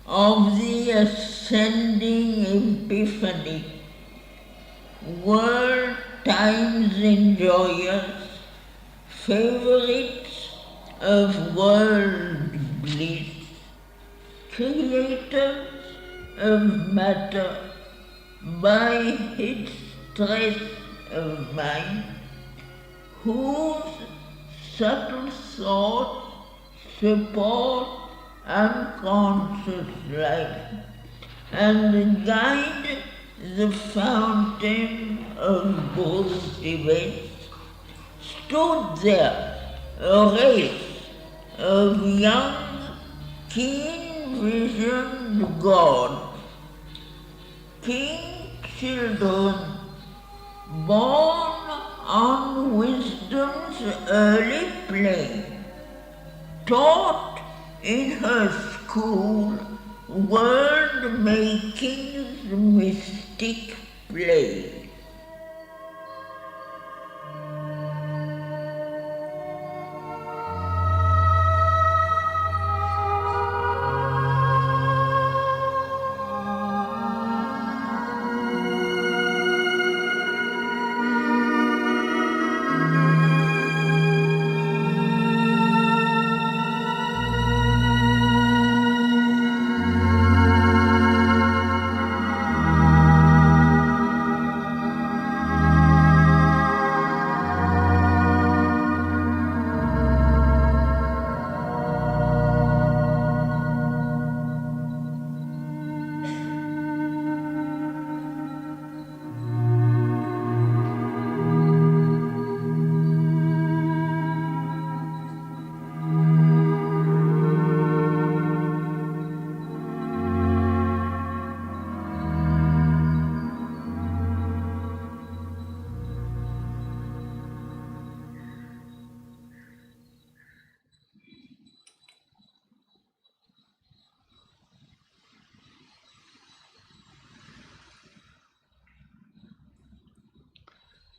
of the ascending epiphany, world times enjoyers, favorites of world bliss, creators of matter by its stress of mind, whose subtle thoughts support unconscious life and guide the fountain of both events, stood there a race of young, keen-visioned gods, king children, born on wisdom's early plane, taught in her school world-making's mystic play.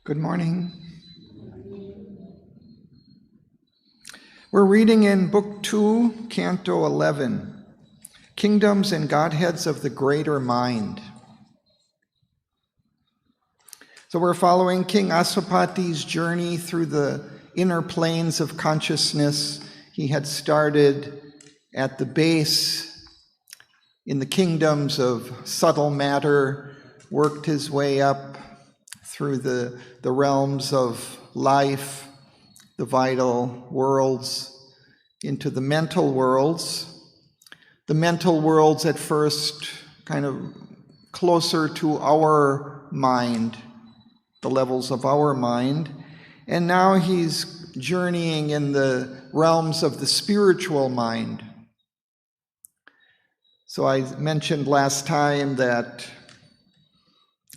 Good morning. We're reading in Book 2, Canto 11, Kingdoms and Godheads of the Greater Mind. So we're following King Aswapati's journey through the inner planes of consciousness. He had started at the base in the kingdoms of subtle matter, worked his way up through the realms of life, the vital worlds, into the mental worlds. The mental worlds at first kind of closer to our mind, the levels of our mind. And now he's journeying in the realms of the spiritual mind. So I mentioned last time that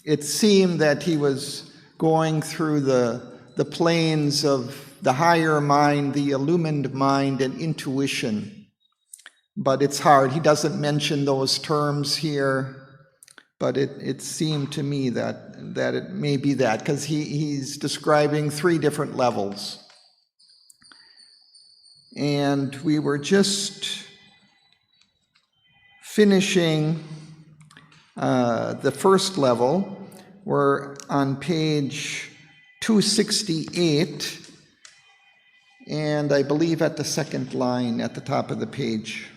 it seemed that he was going through the planes of the higher mind, the illumined mind, and intuition. But it's hard. He doesn't mention those terms here, but it seemed to me that it may be that, because he's describing three different levels. And we were just finishing the first level. We're on page 268, and I believe at the second line at the top of the page.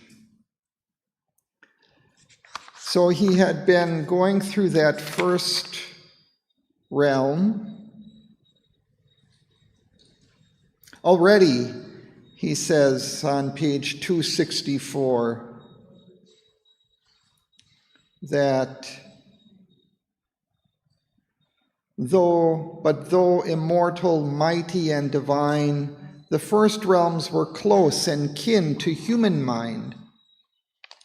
So he had been going through that first realm. Already, he says on page 264, that though immortal, mighty, and divine, the first realms were close and kin to human mind.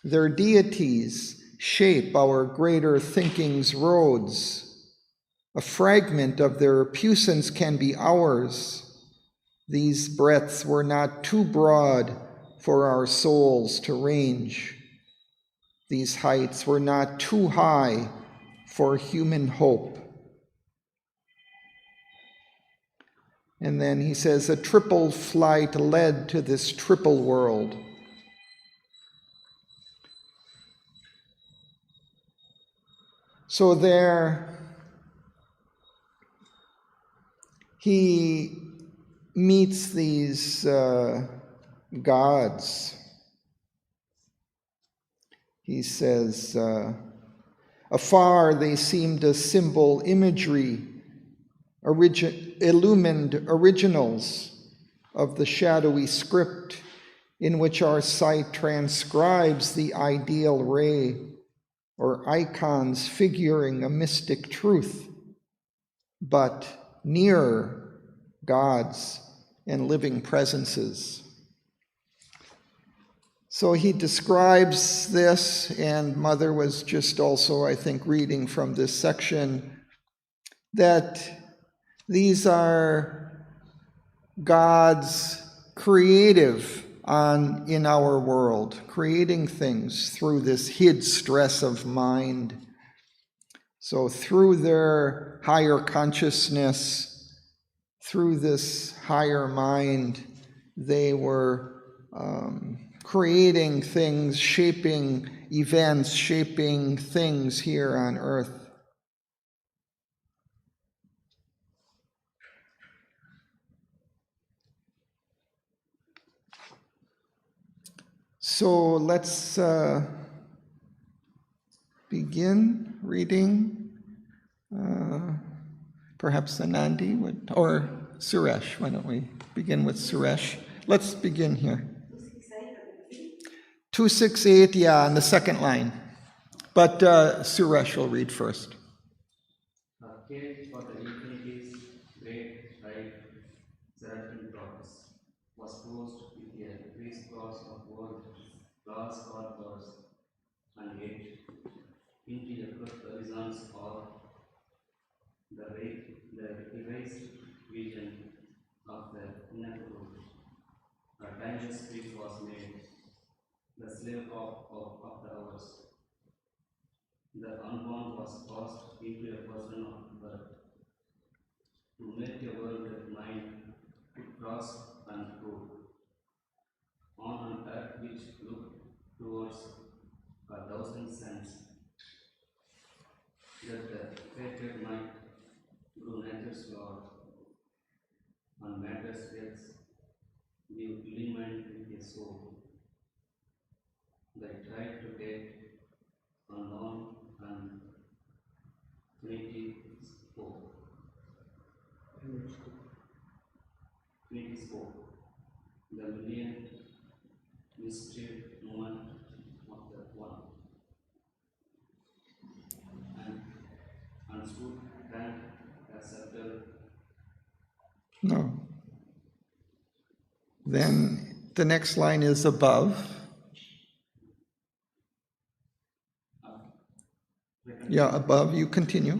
Their deities shape our greater thinking's roads. A fragment of their puissance can be ours. These breadths were not too broad for our souls to range. These heights were not too high for human hope. And then he says, a triple flight led to this triple world. So there he meets these gods. He says, afar they seemed a symbol imagery, illumined originals of the shadowy script in which our sight transcribes the ideal ray, or icons figuring a mystic truth, but nearer gods and living presences. So he describes this, and Mother was just also, I think, reading from this section, that these are God's creative in our world, creating things through this hid stress of mind. So through their higher consciousness, through this higher mind, they were creating things, shaping events, shaping things here on earth. So let's begin reading. Perhaps Anandi would, or Suresh. Why don't we begin with Suresh? Let's begin here. 268, yeah, on the second line. But Suresh will read first. A cage for the infinity's great right seraphic progress was closed with a crisscross of words, glass cardboards, and yet into the horizons or the erased vision of the ineffable. A timeless speech was made, the slave of the hours. The unborn was cast into a person of birth, to make a world with mind, to cross and prove, on an earth which looked towards 1,000 suns, that the fated might grew nature's Lord, and matter's deaths give illumined with a soul. They tried to take unknown and Trinity spoke. Trinity spoke. The million mischief moment of the one, and stood grand accepted. No. Then the next line is above. Yeah, above, you continue.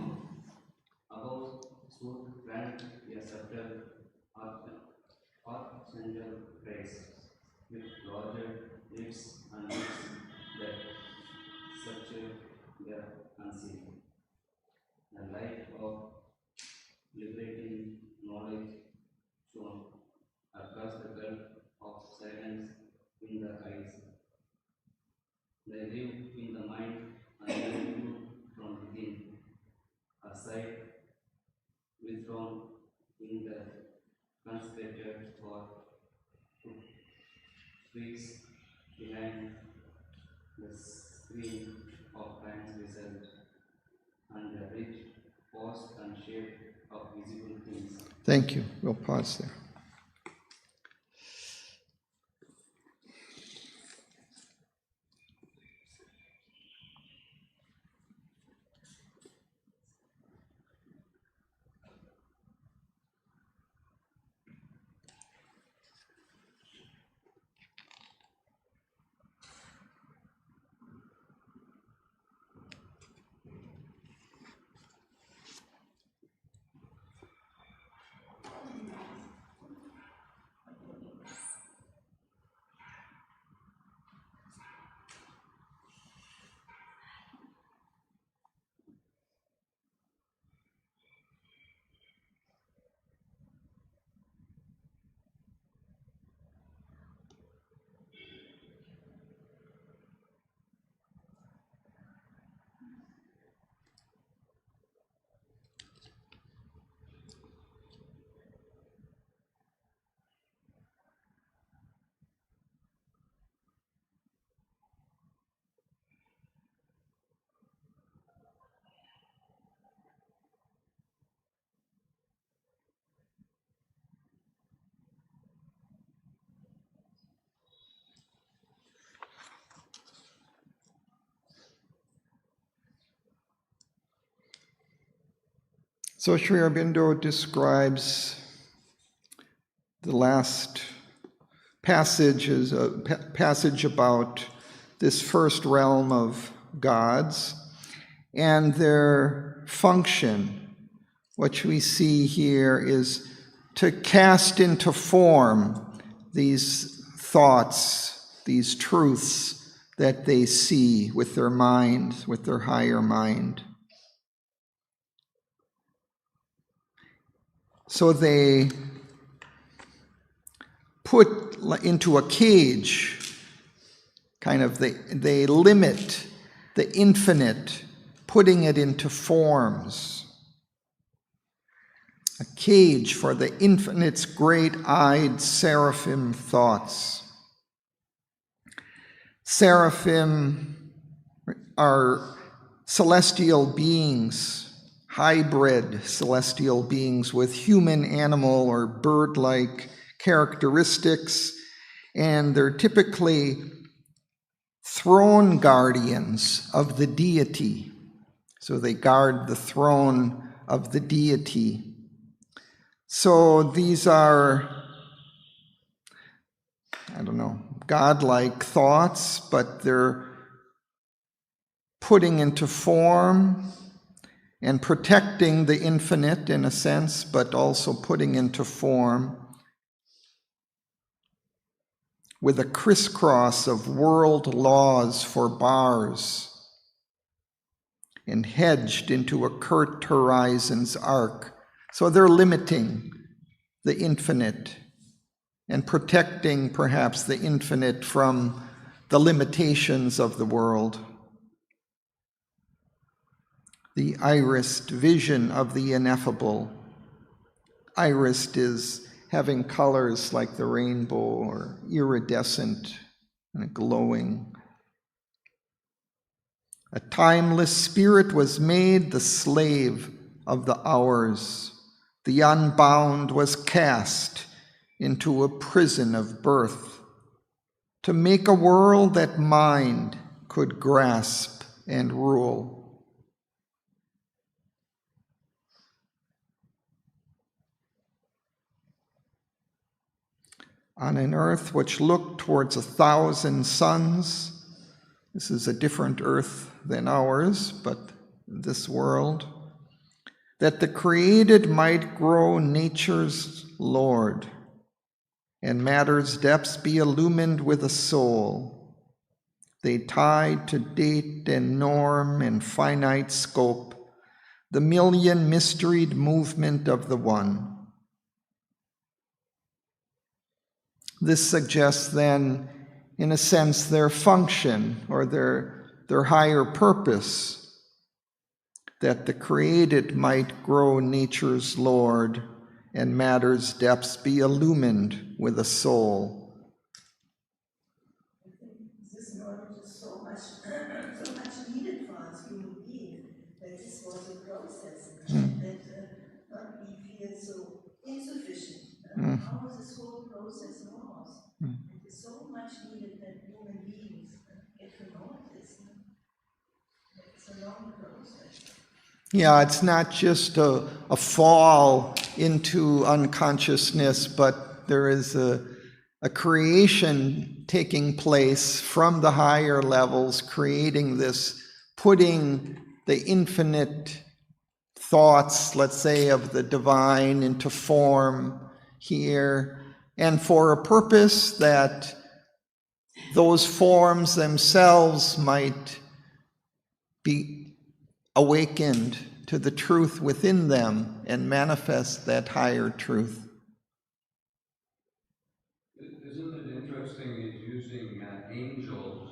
Above stood grand accepted archangel grace, with larger lips and lips that searched the unseen. The light of liberating knowledge shone across the gulf of silence in the eyes. They live in the mind and they view from within, a sight withdrawn in the consecrated for to freeze behind the screen of time's result and the rich pause and shape of visible things. Thank you. We'll pause there. So Sri Aurobindo describes the last passage is a passage about this first realm of gods and their function. What we see here is to cast into form these thoughts, these truths that they see with their mind, with their higher mind. So they put into a cage, kind of, they limit the infinite, putting it into forms. A cage for the infinite's great-eyed seraphim thoughts. Seraphim are celestial beings, hybrid celestial beings with human, animal, or bird-like characteristics, and they're typically throne guardians of the deity. So they guard the throne of the deity. So these are, godlike thoughts, but they're putting into form and protecting the infinite in a sense, but also putting into form with a crisscross of world laws for bars and hedged into a Kurt horizon's arc. So they're limiting the infinite and protecting perhaps the infinite from the limitations of the world. The irised vision of the ineffable. Irised is having colors like the rainbow or iridescent and glowing. A timeless spirit was made the slave of the hours. The unbound was cast into a prison of birth to make a world that mind could grasp and rule. On an earth which looked towards 1,000 suns, this is a different earth than ours, but this world, that the created might grow nature's Lord, and matter's depths be illumined with a soul. They tied to date and norm and finite scope, the million mysteried movement of the one. This suggests then, in a sense, their function or their higher purpose, that the created might grow nature's Lord and matter's depths be illumined with a soul. This knowledge is so much needed for us human beings, that this was a process, that not we feel so insufficient. How this whole process was. It is so much needed that human beings get to know this. It's a long process. Yeah, it's not just a fall into unconsciousness, but there is a creation taking place from the higher levels, creating this, putting the infinite thoughts, let's say, of the divine into form here, and for a purpose that those forms themselves might be awakened to the truth within them and manifest that higher truth. Isn't it interesting he's using angels,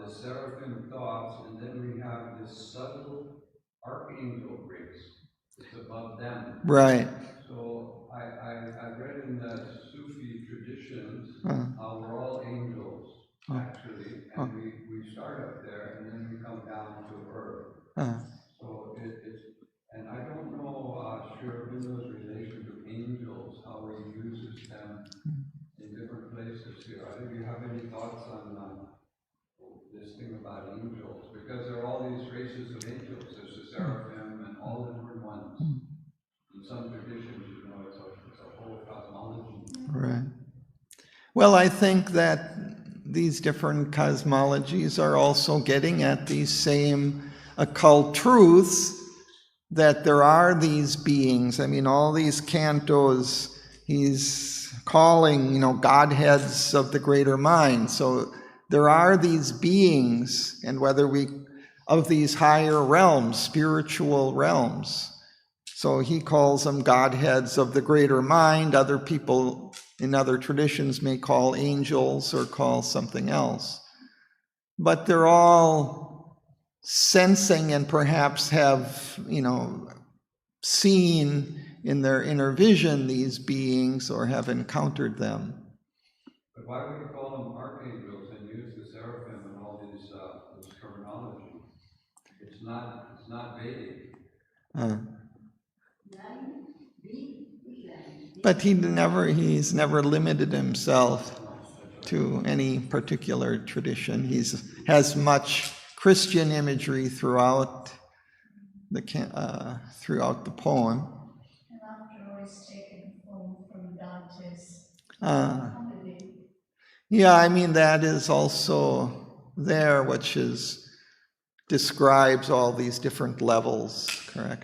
the seraphim thoughts, and then we have this subtle archangel grace. It's above them. Right. So I read in the Sufi traditions how we're all angels, actually, and we start up there and then we come down to earth. So it's, and I don't know Sri Aurobindo's relation to angels, how he uses them in different places here. Do you have any thoughts on this thing about angels? Because there are all these races of angels. There's the seraphim and all the different ones. Well, I think that these different cosmologies are also getting at these same occult truths, that there are these beings. I mean, all these cantos, he's calling, Godheads of the greater mind. So there are these beings, and of these higher realms, spiritual realms. So he calls them Godheads of the greater mind. Other people in other traditions may call angels or call something else. But they're all sensing and perhaps have, seen in their inner vision these beings or have encountered them. But why would you call them archangels and use the seraphim and all this terminology? It's not Vedic. But he's never limited himself to any particular tradition. He has much Christian imagery throughout the poem. And after all, it's taken from Dante's comedy. Yeah, I mean, that is also there, which describes all these different levels, correct?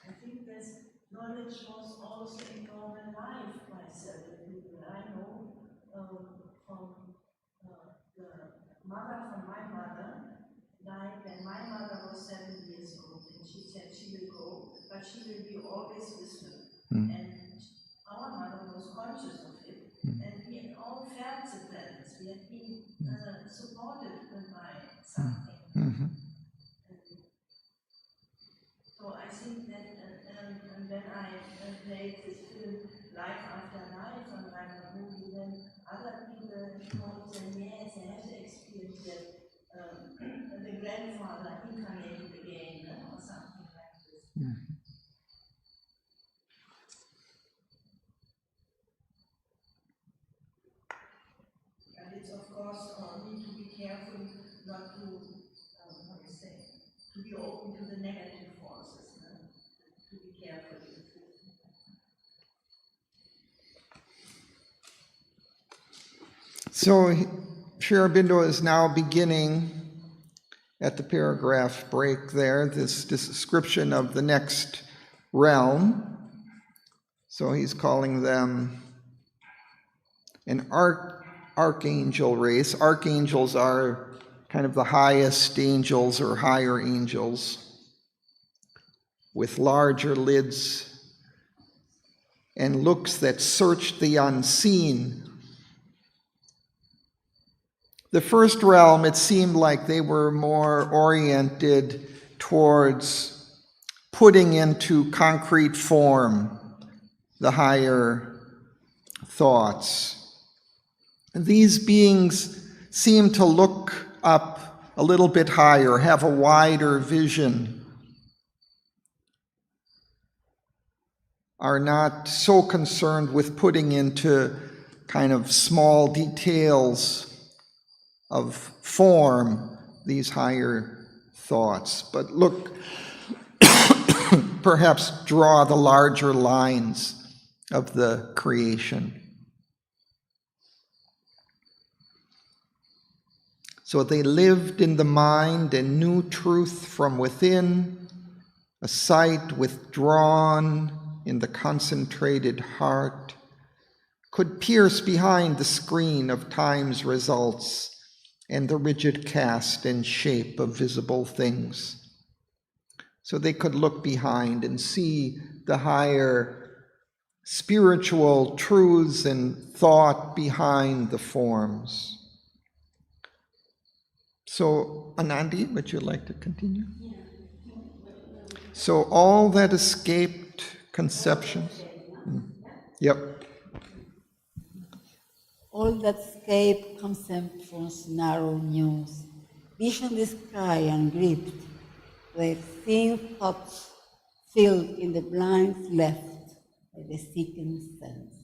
I think this knowledge was also in normal life by several people. I know from the mother from my mother died when my mother was 7 years old, and she said she will go, but she will be always with her. And our mother was conscious of it, and we all felt the presence. We had been supported by something. So I think that, and when I played this film Life After Life on my movie, then other people told them, yes, they have to experience that the grandfather incarnated again, or something like this. And it's of course need to be careful not to, to be open to the negative forces, to be careful. So Sri Aurobindo is now beginning at the paragraph break there, this description of the next realm. So he's calling them an archangel race. Archangels are kind of the highest angels or higher angels with larger lids and looks that search the unseen. The first realm, it seemed like they were more oriented towards putting into concrete form the higher thoughts. These beings seem to look up a little bit higher, have a wider vision, are not so concerned with putting into kind of small details of form these higher thoughts, but look, perhaps draw the larger lines of the creation. So they lived in the mind and knew truth from within, a sight withdrawn in the concentrated heart, could pierce behind the screen of time's results and the rigid cast and shape of visible things. So they could look behind and see the higher spiritual truths and thought behind the forms. So, Anandi, would you like to continue? So all that escaped conceptions. Yep. All that escaped conceptions narrow news, vision the sky and gripped, where thin thoughts filled in the blanks left by the seeking sense.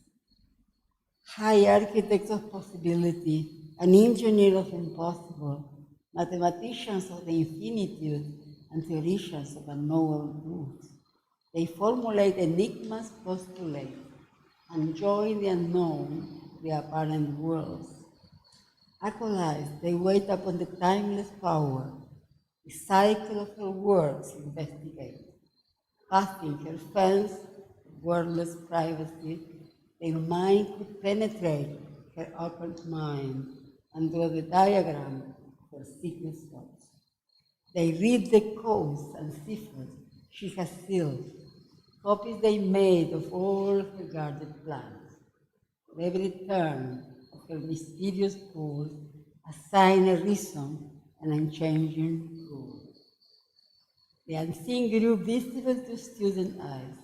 High architects of possibility, an engineer of impossible, mathematicians of the infinitude and theologians of unknown truths. They formulate enigmas, postulate, and join the unknown, the apparent worlds. Acolytes, they wait upon the timeless power. The cycle of her works investigate. Passing her fence, wordless privacy, their mind could penetrate her occult mind and draw the diagram of her secret thoughts. They read the codes and ciphers she has sealed, copies they made of all her guarded plans. For every turn of her mysterious course, assign a reason and unchanging rule. The unseen grew visible to student eyes,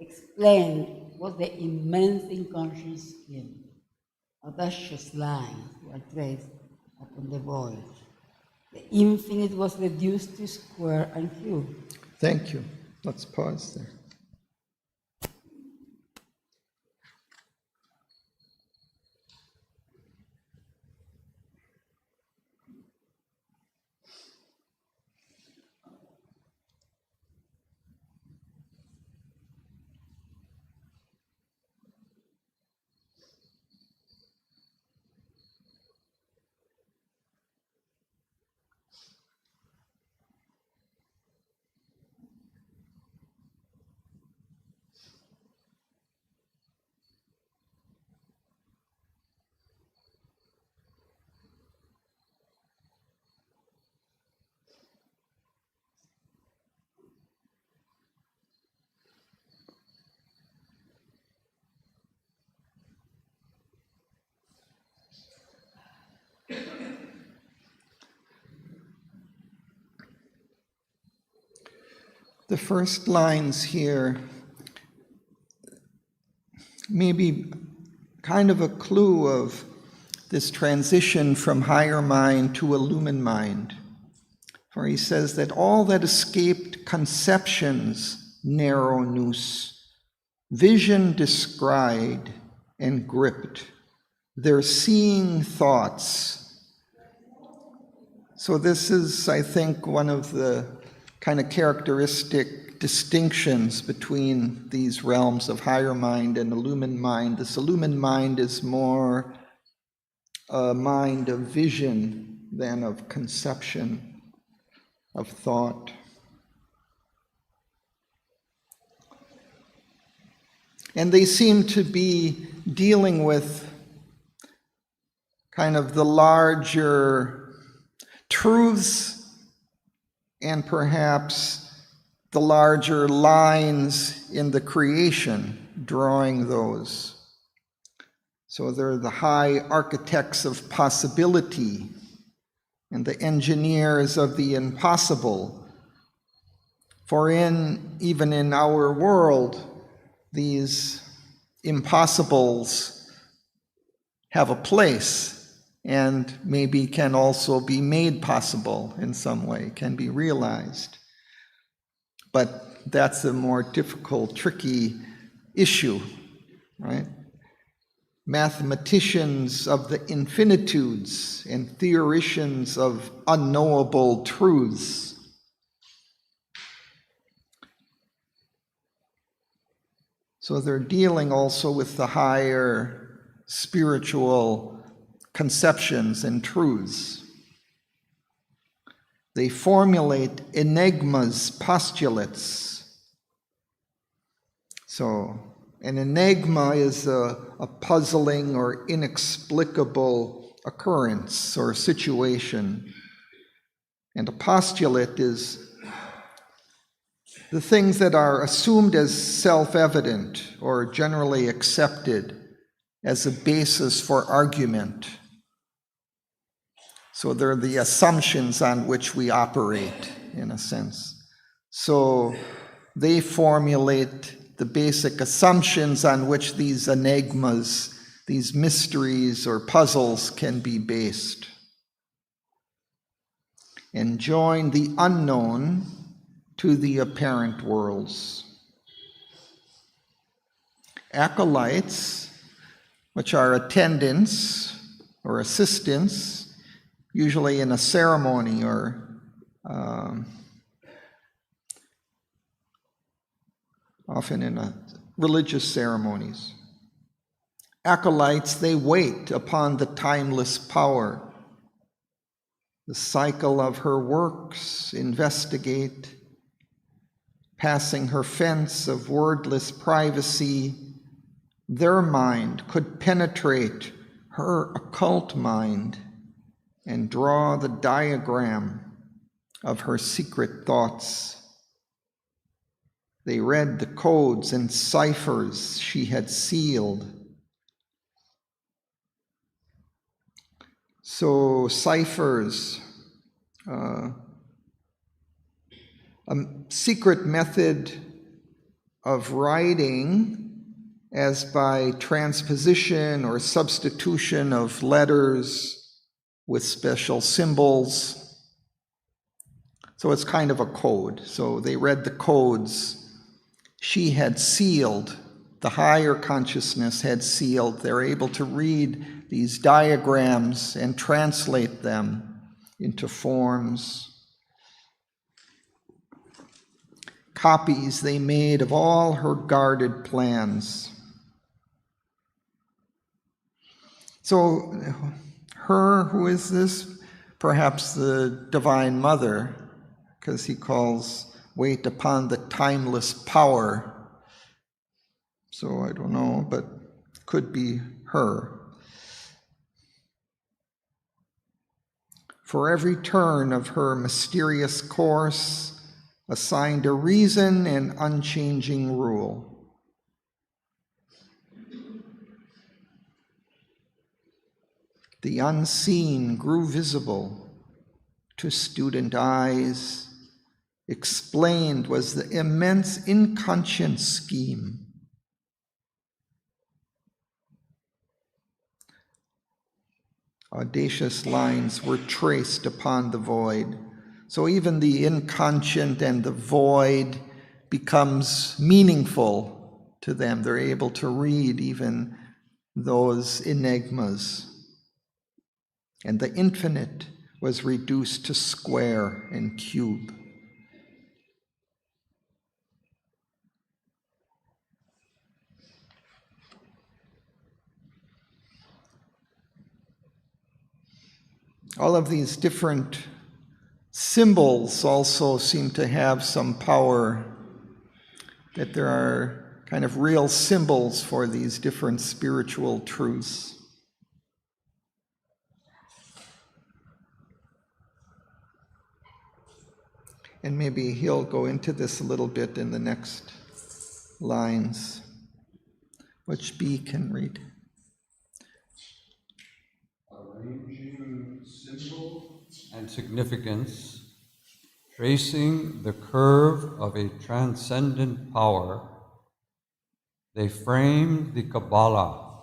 explained what the immense inconscious scheme. Audacious lines were traced upon the void. The infinite was reduced to square and cube. Thank you. Let's pause there. The first lines here may be kind of a clue of this transition from higher mind to illumined mind. For he says that all that escaped conception's narrow noose, vision descried and gripped, their seeing thoughts. So this is, I think, one of the kind of characteristic distinctions between these realms of higher mind and illumined mind. This illumined mind is more a mind of vision than of conception, of thought. And they seem to be dealing with kind of the larger truths and perhaps the larger lines in the creation, drawing those. So they're the high architects of possibility and the engineers of the impossible. For even in our world, these impossibles have a place and maybe can also be made possible in some way, can be realized. But that's a more difficult, tricky issue, right? Mathematicians of the infinitudes and theoricians of unknowable truths. So they're dealing also with the higher spiritual conceptions and truths. They formulate enigmas, postulates. So an enigma is a puzzling or inexplicable occurrence or situation. And a postulate is the things that are assumed as self-evident or generally accepted as a basis for argument. So they're the assumptions on which we operate, in a sense. So they formulate the basic assumptions on which these enigmas, these mysteries or puzzles can be based. And join the unknown to the apparent worlds. Acolytes, which are attendants or assistants, usually in a ceremony or often in religious ceremonies. Acolytes, they wait upon the timeless power. The cycle of her works investigate, passing her fence of wordless privacy. Their mind could penetrate her occult mind and draw the diagram of her secret thoughts. They read the codes and ciphers she had sealed. So ciphers, a secret method of writing as by transposition or substitution of letters with special symbols. So it's kind of a code. So they read the codes she had sealed, the higher consciousness had sealed. They're able to read these diagrams and translate them into forms. Copies they made of all her guarded plans. So her, who is this? Perhaps the Divine Mother, because he calls wait upon the timeless power. So I don't know, but could be her. For every turn of her mysterious course, assigned a reason and unchanging rule. The unseen grew visible to student eyes. Explained was the immense inconscient scheme. Audacious lines were traced upon the void. So even the inconscient and the void becomes meaningful to them. They're able to read even those enigmas. And the infinite was reduced to square and cube. All of these different symbols also seem to have some power, that there are kind of real symbols for these different spiritual truths. And maybe he'll go into this a little bit in the next lines, which B can read. Arranging symbol and significance, tracing the curve of a transcendent power, they framed the Kabbalah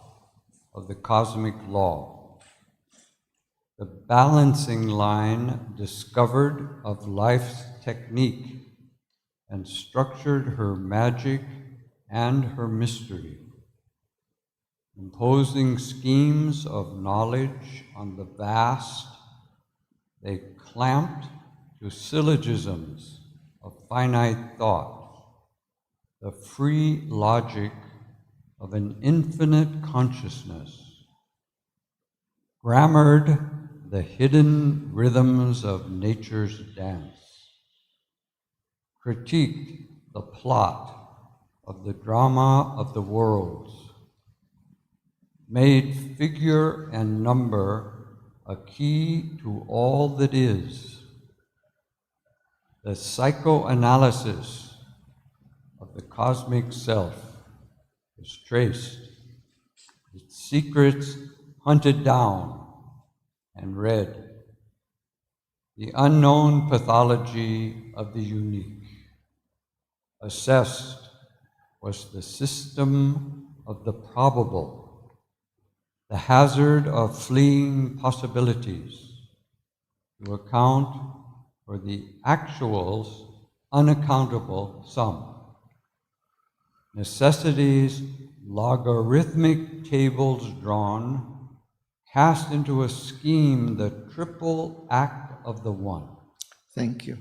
of the cosmic law, the balancing line discovered of life's technique, and structured her magic and her mystery, imposing schemes of knowledge on the vast. They clamped to syllogisms of finite thought, the free logic of an infinite consciousness, grammared the hidden rhythms of nature's dance, critiqued the plot of the drama of the worlds, made figure and number a key to all that is. The psychoanalysis of the cosmic self is traced, its secrets hunted down and read. The unknown pathology of the unique. Assessed was the system of the probable, the hazard of fleeing possibilities, to account for the actual's unaccountable sum. Necessity's logarithmic tables drawn, cast into a scheme the triple act of the one. Thank you.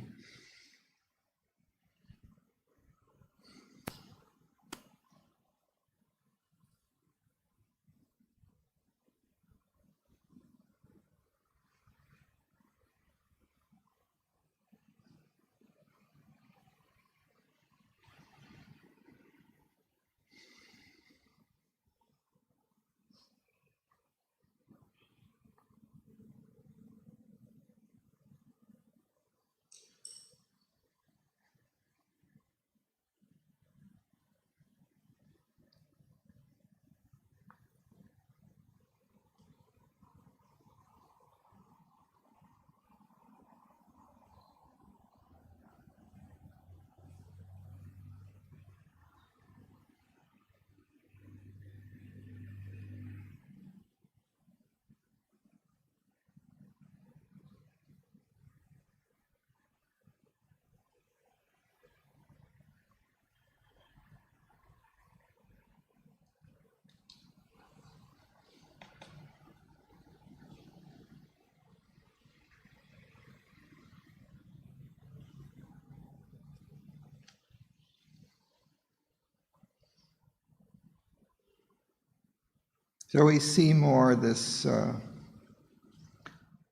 So we see more this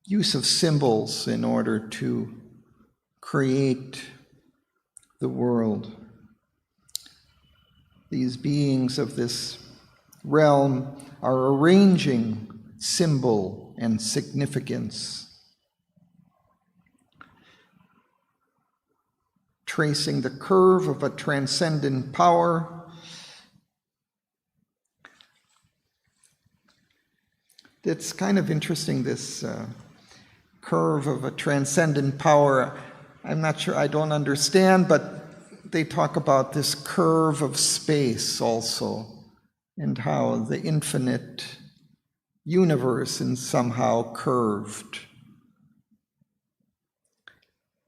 use of symbols in order to create the world. These beings of this realm are arranging symbol and significance, tracing the curve of a transcendent power. It's kind of interesting, this curve of a transcendent power. I'm not sure, I don't understand, but they talk about this curve of space also, and how the infinite universe is somehow curved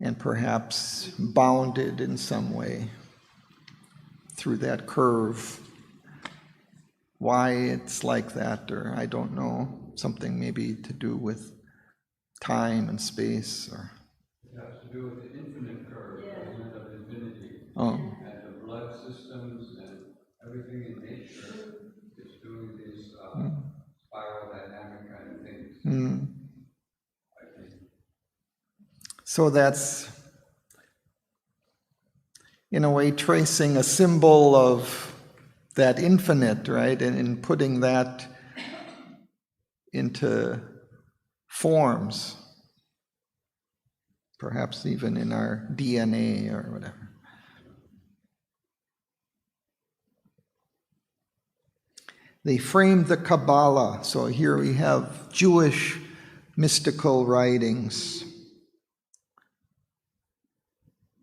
and perhaps bounded in some way through that curve. Why it's like that, or I don't know, something maybe to do with time and space, or It has to do with the infinite curve, doesn't it, of infinity. Oh. And the blood systems and everything in nature is doing these spiral dynamic kind of things. I think. So that's, in a way, tracing a symbol of that infinite, right? And putting that into forms, perhaps even in our DNA or whatever. They framed the Kabbalah. So here we have Jewish mystical writings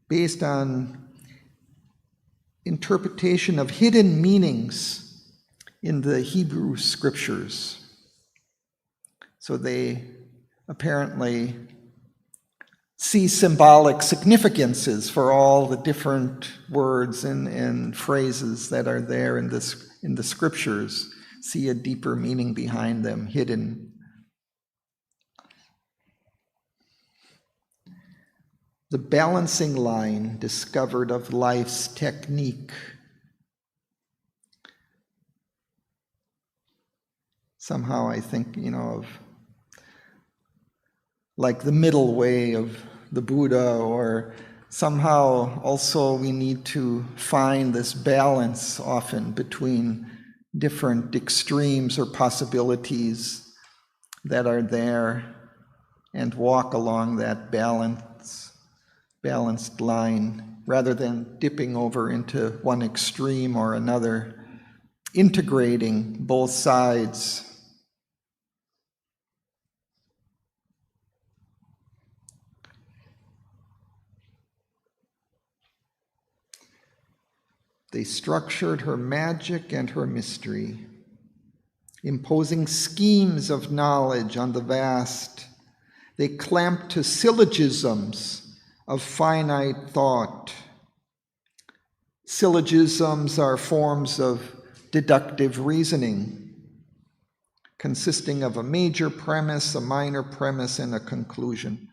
based on interpretation of hidden meanings in the Hebrew scriptures. So they apparently see symbolic significances for all the different words and phrases that are there in the scriptures, see a deeper meaning behind them, hidden. The balancing line discovered of life's technique. Somehow I think, of like the middle way of the Buddha, or somehow also we need to find this balance often between different extremes or possibilities that are there and walk along that balanced line rather than dipping over into one extreme or another, integrating both sides. They structured her magic and her mystery, imposing schemes of knowledge on the vast. They clamped to syllogisms of finite thought. Syllogisms are forms of deductive reasoning. consisting of a major premise, a minor premise, and a conclusion.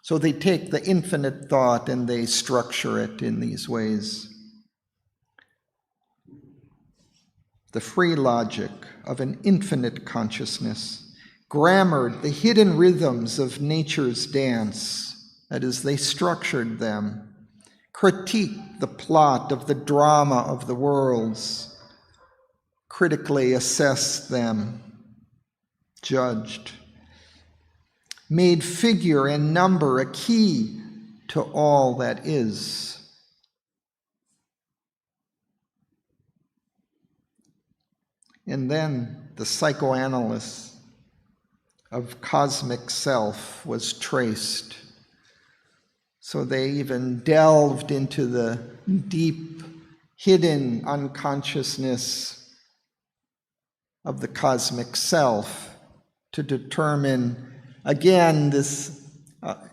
So they take the infinite thought and they structure it in these ways. The free logic of an infinite consciousness, grammared the hidden rhythms of nature's dance, that is, they structured them, critiqued the plot of the drama of the worlds, critically assessed them, judged, made figure and number a key to all that is. And then the psychoanalysis of cosmic self was traced. So they even delved into the deep, hidden unconsciousness of the cosmic self to determine, again, this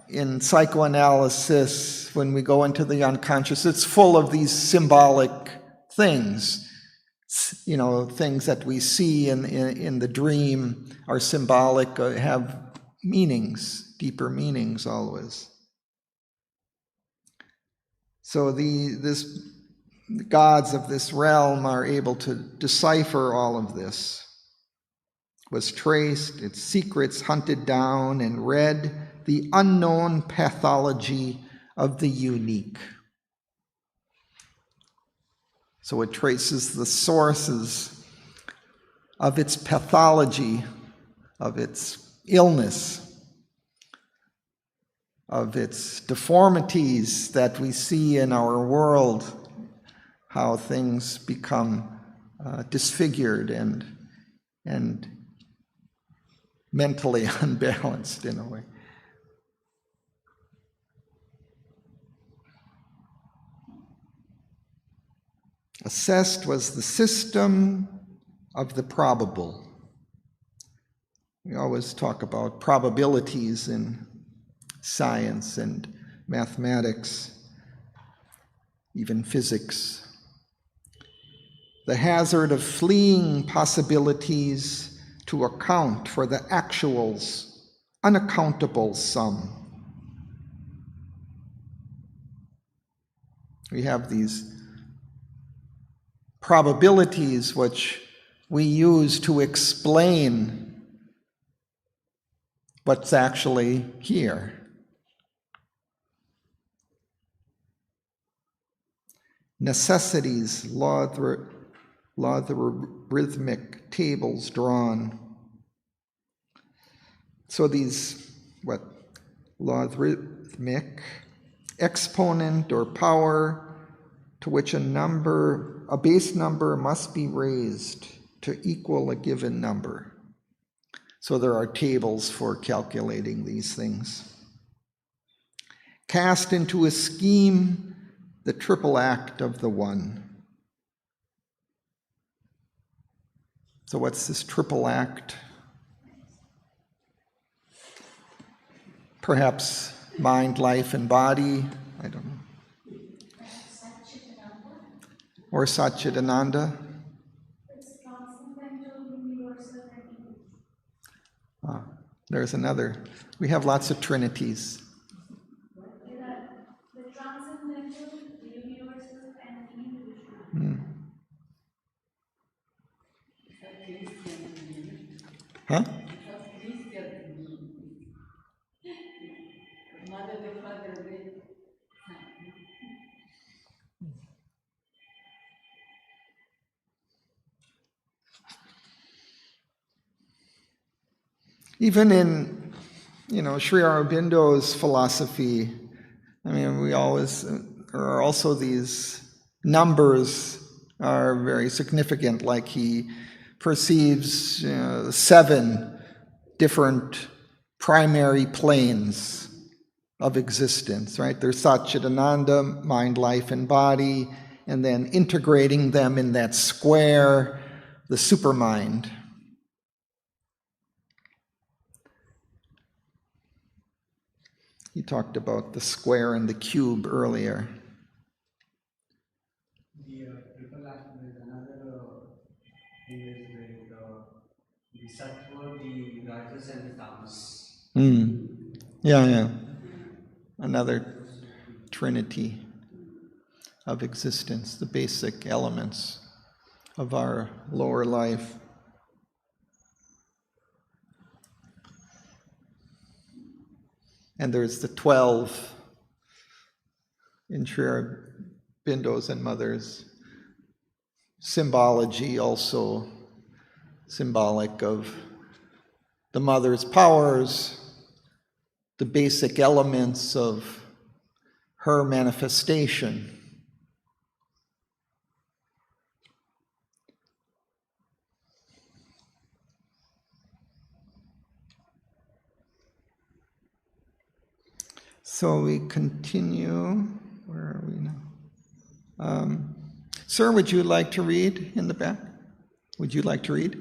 in psychoanalysis, when we go into the unconscious, it's full of these symbolic things. You know, things that we see in the dream are symbolic, have meanings, deeper meanings always. So the gods of this realm are able to decipher all of this. Was traced, its secrets hunted down, and read the unknown pathology of the unique. So it traces the sources of its pathology, of its illness, of its deformities that we see in our world, how things become disfigured and mentally unbalanced in a way. Assessed was the system of the probable. We always talk about probabilities in science and mathematics, even physics. The hazard of fleeing possibilities to account for the actual's unaccountable sum. We have these probabilities which we use to explain what's actually here. Necessities, logarithmic tables drawn. So these, logarithmic exponent or power to which a base number must be raised to equal a given number. So there are tables for calculating these things. Cast into a scheme, the triple act of the one. So what's this triple act? Perhaps mind, life, and body. I don't know. Or Satchitananda. There's another. We have lots of trinities. The transcendental, the universal, and the individual. Huh? Even in, Sri Aurobindo's philosophy, we always, there are also these numbers are very significant, like he perceives 7 different primary planes of existence, right? There's Satchitananda, mind, life, and body, and then integrating them in that square, the supermind. He talked about the square and the cube earlier. The triple act, there's another thing is like The Sattva, the Rajas, and the Tamas. Yeah. Another trinity of existence, the basic elements of our lower life. And there's the 12 in Sri Aurobindo's and Mother's symbology, also symbolic of the Mother's powers, the basic elements of her manifestation. So we continue. Where are we now? Sir, would you like to read in the back? Would you like to read?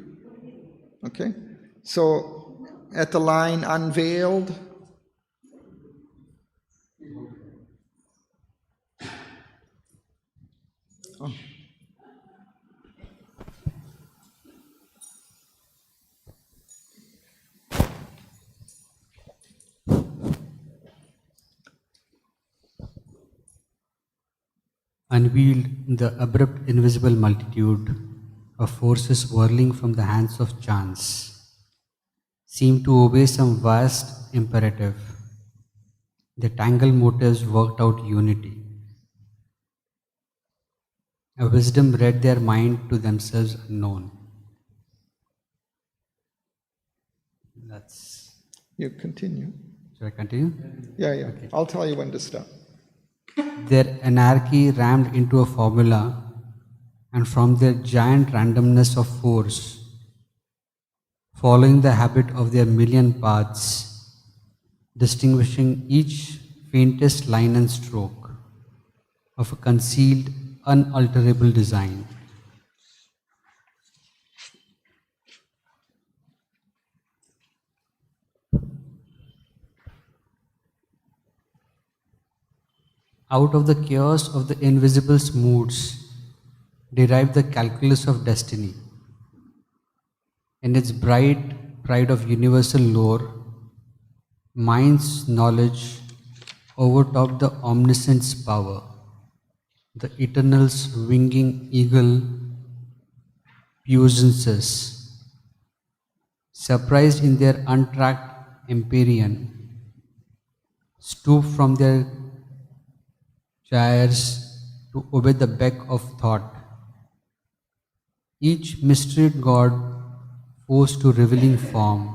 Okay. So at the line unveiled. Oh. Unveiled in the abrupt invisible multitude of forces whirling from the hands of chance, seem to obey some vast imperative. The tangled motives worked out unity. A wisdom read their mind to themselves unknown. That's... You continue. Should I continue? Yeah. Okay. I'll tell you when to stop. Their anarchy rammed into a formula, and from their giant randomness of force, following the habit of their million paths, distinguishing each faintest line and stroke of a concealed, unalterable design. Out of the chaos of the invisible's moods derived the calculus of destiny. In its bright pride of universal lore, mind's knowledge overtopped the omniscient's power, the eternal's winging eagle puissances. Surprised in their untracked empyrean, stooped from their gyres to obey the beck of thought. Each mysterious god, forced to revealing form,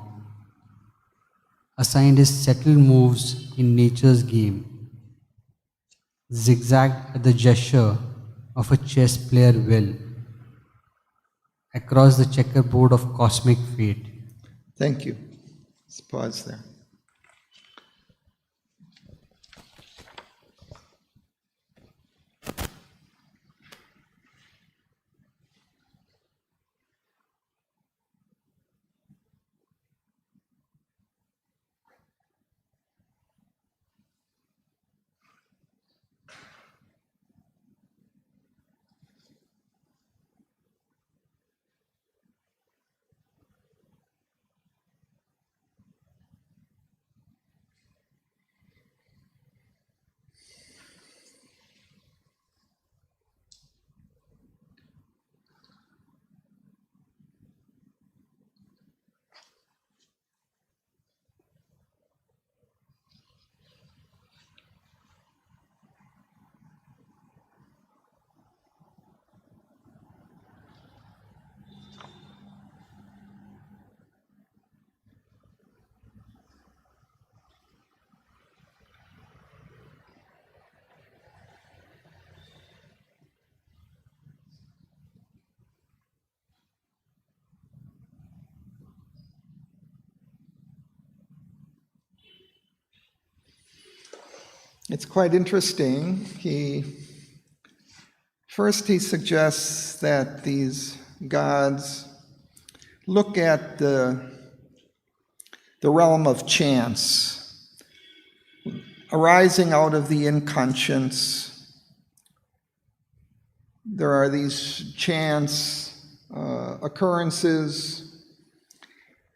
assigned his settled moves in nature's game, zigzagged at the gesture of a chess player will, across the checkerboard of cosmic fate. Thank you. Let's pause there. It's quite interesting. He suggests that these gods look at the realm of chance, arising out of the inconscience. There are these chance occurrences,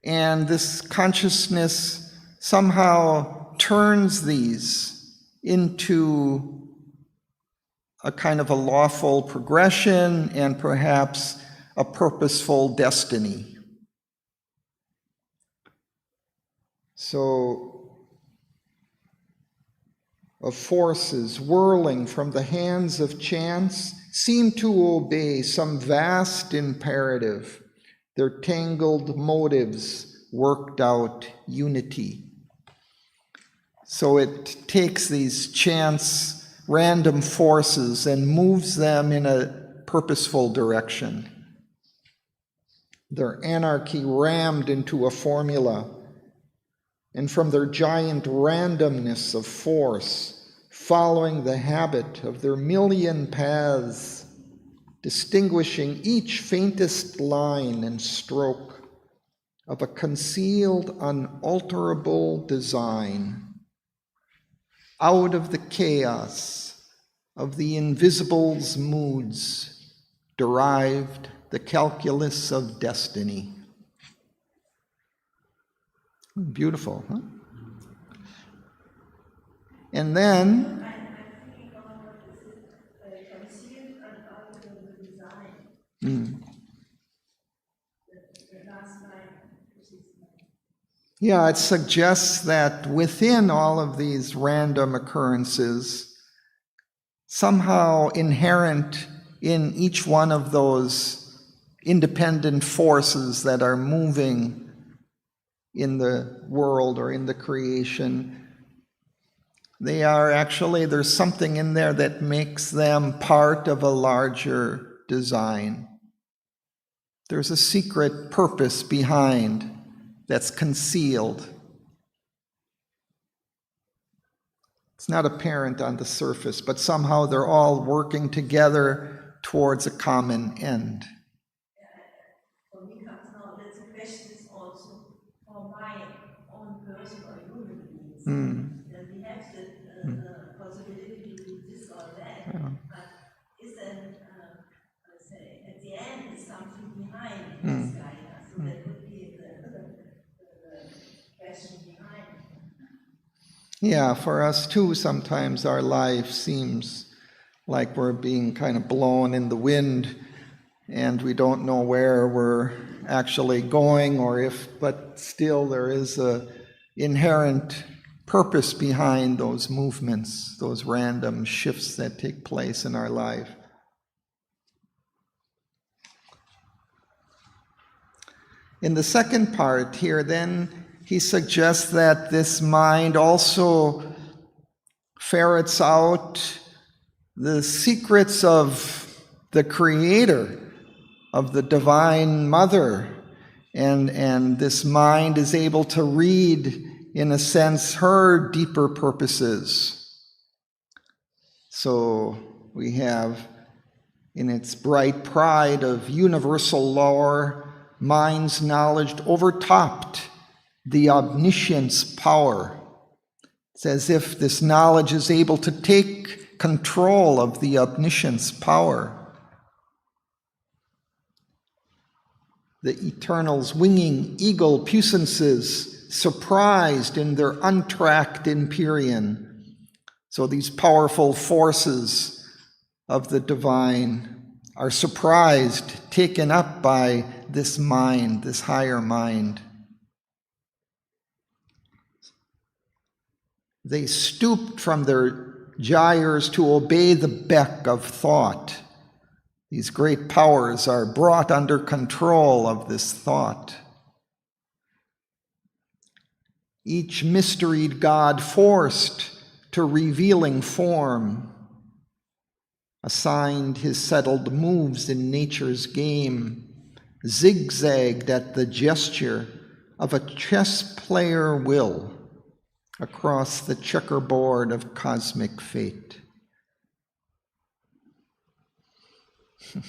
And this consciousness somehow turns these into a kind of a lawful progression and perhaps a purposeful destiny. So, of forces whirling from the hands of chance seem to obey some vast imperative. Their tangled motives worked out unity. So it takes these chance, random forces and moves them in a purposeful direction. Their anarchy rammed into a formula, and from their giant randomness of force, following the habit of their million paths, distinguishing each faintest line and stroke of a concealed, unalterable design, out of the chaos of the invisible's moods derived the calculus of destiny. Beautiful, huh? And then, I'm thinking about what this is concealed and out of the design. The last line, which is yeah, it suggests that within all of these random occurrences, somehow inherent in each one of those independent forces that are moving in the world or in the creation, they are actually, there's something in there that makes them part of a larger design. There's a secret purpose behind that's concealed. It's not apparent on the surface, but somehow they're all working together towards a common end. for me comes now that the question is also for my own personal human beings. Then we have the possibility to do this or that, but is then, let's say, at the end is something behind this guidance. So that would be the question behind. Yeah, for us too, sometimes our life seems like we're being kind of blown in the wind and we don't know where we're actually going or if, but still there is a inherent purpose behind those movements, those random shifts that take place in our life. In the second part here, then, he suggests that this mind also ferrets out the secrets of the Creator, of the Divine Mother, and this mind is able to read, in a sense, her deeper purposes. So we have, in its bright pride of universal lore, mind's knowledge overtopped the omniscience power. It's as if this knowledge is able to take control of the omniscience power. The Eternal's winging eagle puissances, surprised in their untracked empyrean. So these powerful forces of the divine are surprised, taken up by this mind, this higher mind. They stooped from their gyres to obey the beck of thought. These great powers are brought under control of this thought. Each mysteried God forced to revealing form, assigned his settled moves in nature's game, zigzagged at the gesture of a chess player will across the checkerboard of cosmic fate. But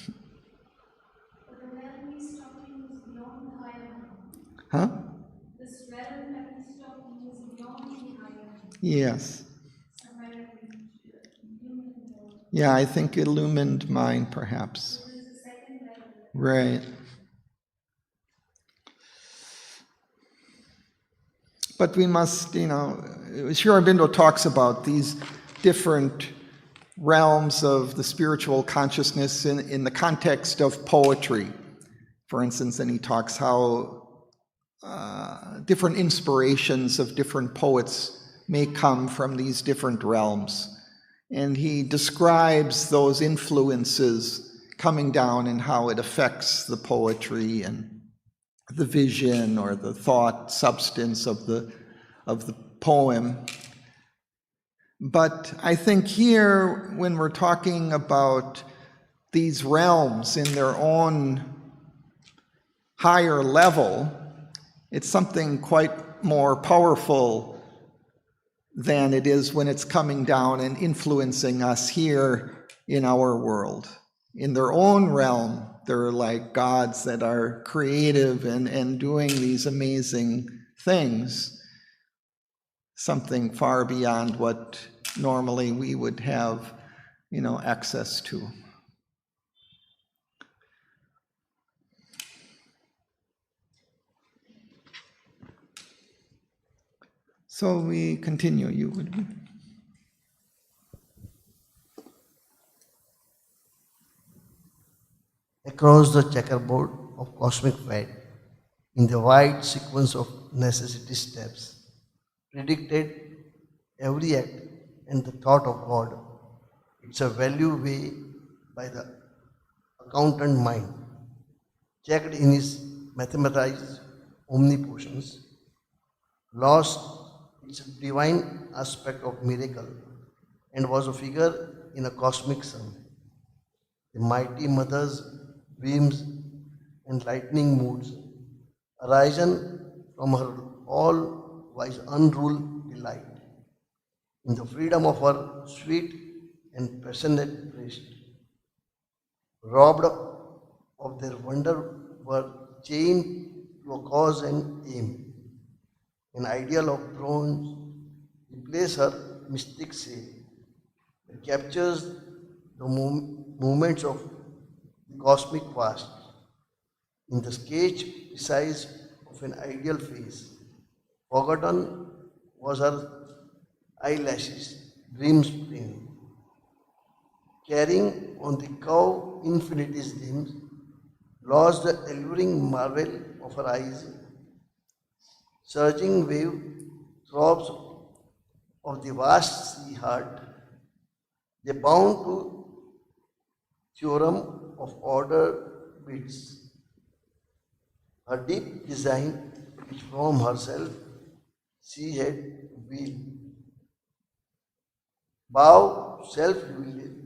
the realm he's talking is beyond the higher mind. Huh? This realm that he's talking is beyond the higher mind. Yes. Somewhere in human world. Yeah, I think illumined mind, perhaps. This is the second level. Right. But we must, Sri Aurobindo talks about these different realms of the spiritual consciousness in the context of poetry, for instance, and he talks how different inspirations of different poets may come from these different realms. And he describes those influences coming down and how it affects the poetry and the vision or the thought substance of the poem. But I think here, when we're talking about these realms in their own higher level, it's something quite more powerful than it is when it's coming down and influencing us here in our world. In their own realm, they're like gods that are creative and doing these amazing things, something far beyond what normally we would have, access to. So we continue, you would. Across the checkerboard of cosmic fate, in the wide sequence of necessity steps, predicted every act and the thought of God. It's a value weigh by the accountant mind, checked in his mathematized omnipotence, lost its divine aspect of miracle, and was a figure in a cosmic sum. The mighty mother's beams and lightning moods, arisen from her all-wise unruled delight, in the freedom of her sweet and passionate breast, robbed of their wonder, were chained to a cause and aim. An ideal of bronze, replace her mystic say, that captures the movements of the cosmic past in the sketch precise of an ideal face. Forgotten was her eyelashes, dream spring, carrying on the curve infinity's limbs, lost the alluring marvel of her eyes, surging wave throbs of the vast sea heart. They bound to theorem of order beats. Her deep design, which from herself she had willed, bow self-willed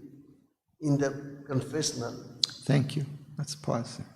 in the confessional. Thank you. Let's pause there.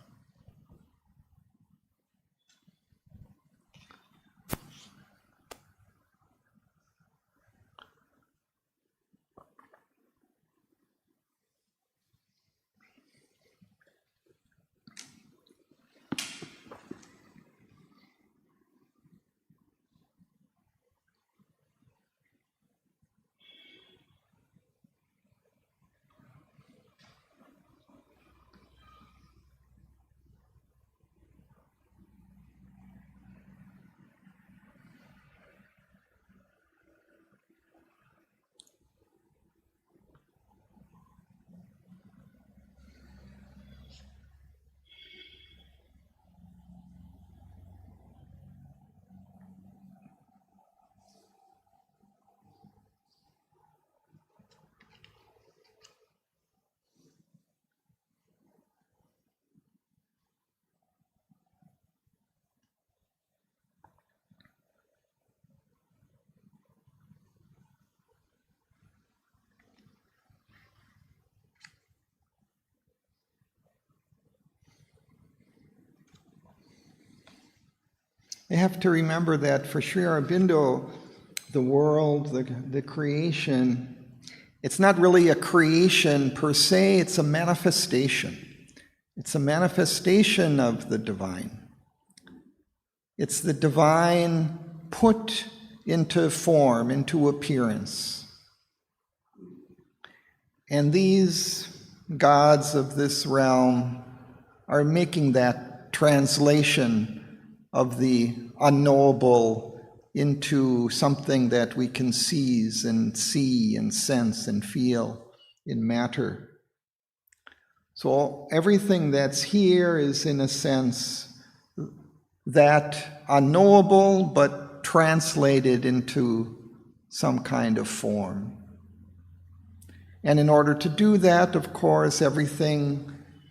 You have to remember that for Sri Aurobindo, the world, the creation, it's not really a creation per se, it's a manifestation. It's a manifestation of the divine. It's the divine put into form, into appearance. And these gods of this realm are making that translation of the unknowable into something that we can seize and see and sense and feel in matter. So everything that's here is, in a sense, that unknowable but translated into some kind of form. And in order to do that, of course,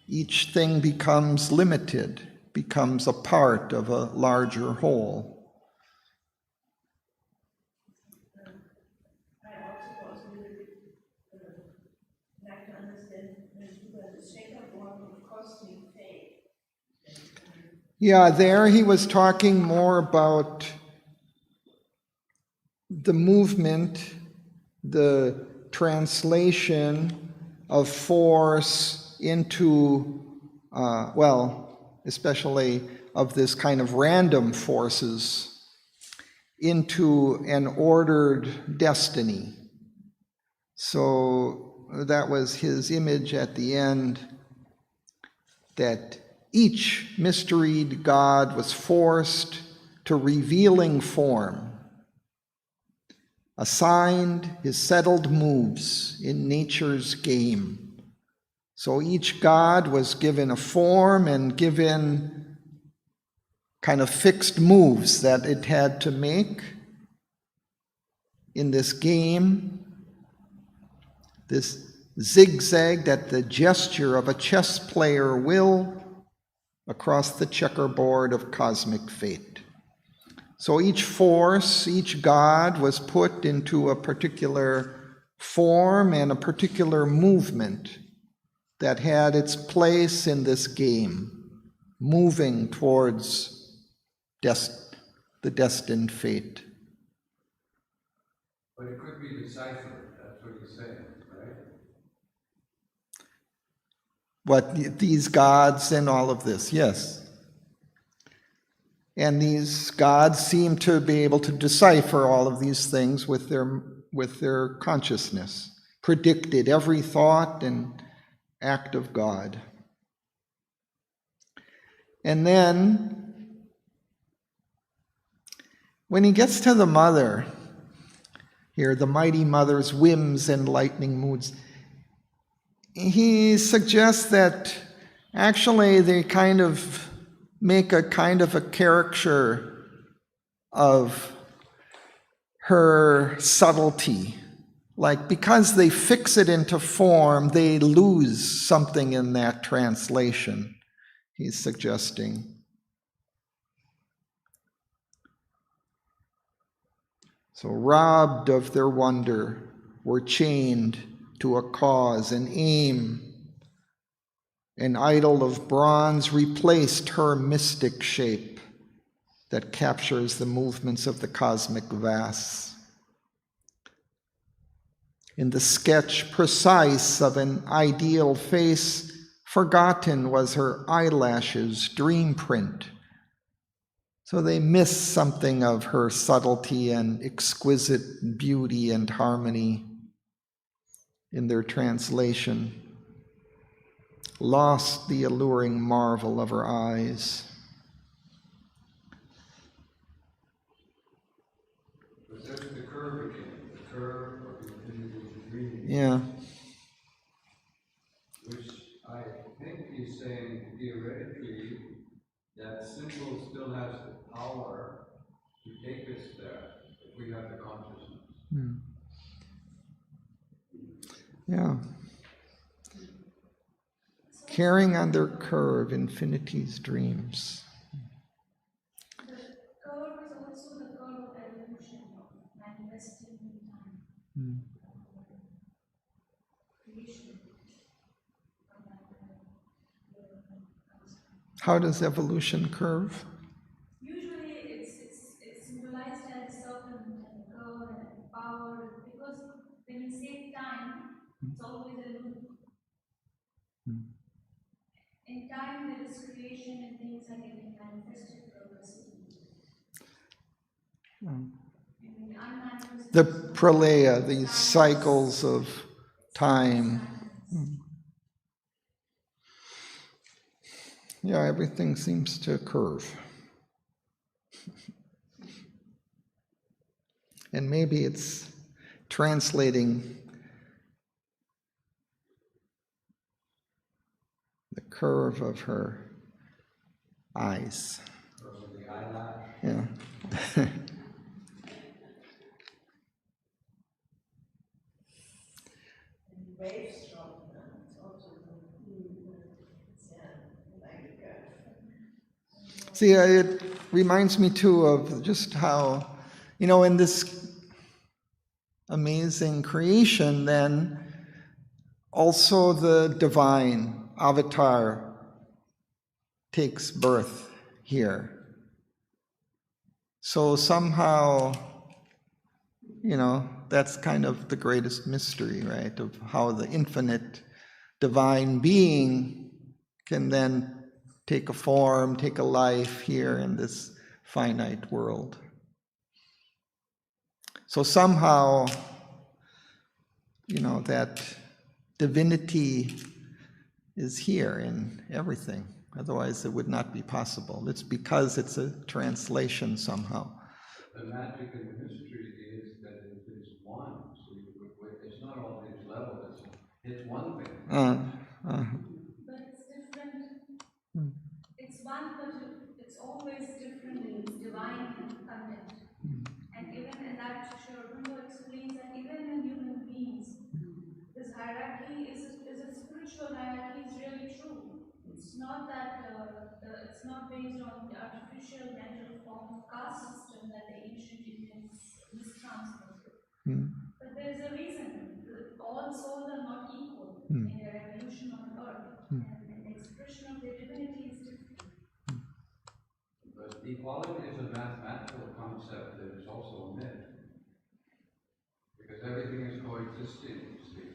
each thing becomes limited, becomes a part of a larger whole. I also was a little bit like to understand the checkerboard of cosmic fate. Yeah, there he was talking more about the movement, the translation of force into, especially of this kind of random forces, into an ordered destiny. So that was his image at the end, that each mysteried God was forced to revealing form, assigned his settled moves in nature's game. So each God was given a form and given kind of fixed moves that it had to make in this game, this zigzag that the gesture of a chess player will across the checkerboard of cosmic fate. So each force, each God was put into a particular form and a particular movement that had its place in this game, moving towards the destined fate. But it could be deciphered, that's what he's saying, right? What these gods and all of this, yes. And these gods seem to be able to decipher all of these things with their consciousness, predicted every thought and act of God. And then, when he gets to the mother, here, the mighty mother's whims and lightning moods, he suggests that actually they kind of make a kind of a caricature of her subtlety. Like, because they fix it into form, they lose something in that translation, he's suggesting. So, robbed of their wonder, were chained to a cause, an aim. An idol of bronze replaced her mystic shape that captures the movements of the cosmic vast. In the sketch precise of an ideal face, forgotten was her eyelashes' dream print. So they miss something of her subtlety and exquisite beauty and harmony in their translation. Lost the alluring marvel of her eyes. But there's the curve again, the curve of the infinity dream. Yeah. Which I think he's saying theoretically that symbol still has the power to take us there if we have the consciousness. Yeah. Carrying on their curve infinity's dreams. The curve is also the curve of evolution, manifesting in time. Creation. How does evolution curve? Usually it's symbolized as serpent and curve and power, because when you say time, it's always a loop. In time there is creation and things are getting manifested progressively. The pralaya, these cycles of time. Yeah, everything seems to curve. And maybe it's translating the curve of her eyes. Yeah. See, it reminds me too of just how, in this amazing creation, then also the divine avatar takes birth here. So somehow, that's kind of the greatest mystery, right? Of how the infinite divine being can then take a form, take a life here in this finite world. So somehow, that divinity is here in everything. Otherwise, it would not be possible. It's because it's a translation somehow. The magic and the mystery is that it is one. So it's not all these levels. It's one thing. But it's different. It's one, but it's always different in its divine content. And even in that, Sri Aurobindo explains that even in human beings, this hierarchy is a spiritual hierarchy is really true. It's not that it's not based on the artificial mental form of caste system that the ancient Indians mistranslated. But there is a reason. All souls are not equal in their evolution on earth, and the expression of their divinity is different. But equality is a mathematical concept that is also a myth. Because everything is coexisting, you see,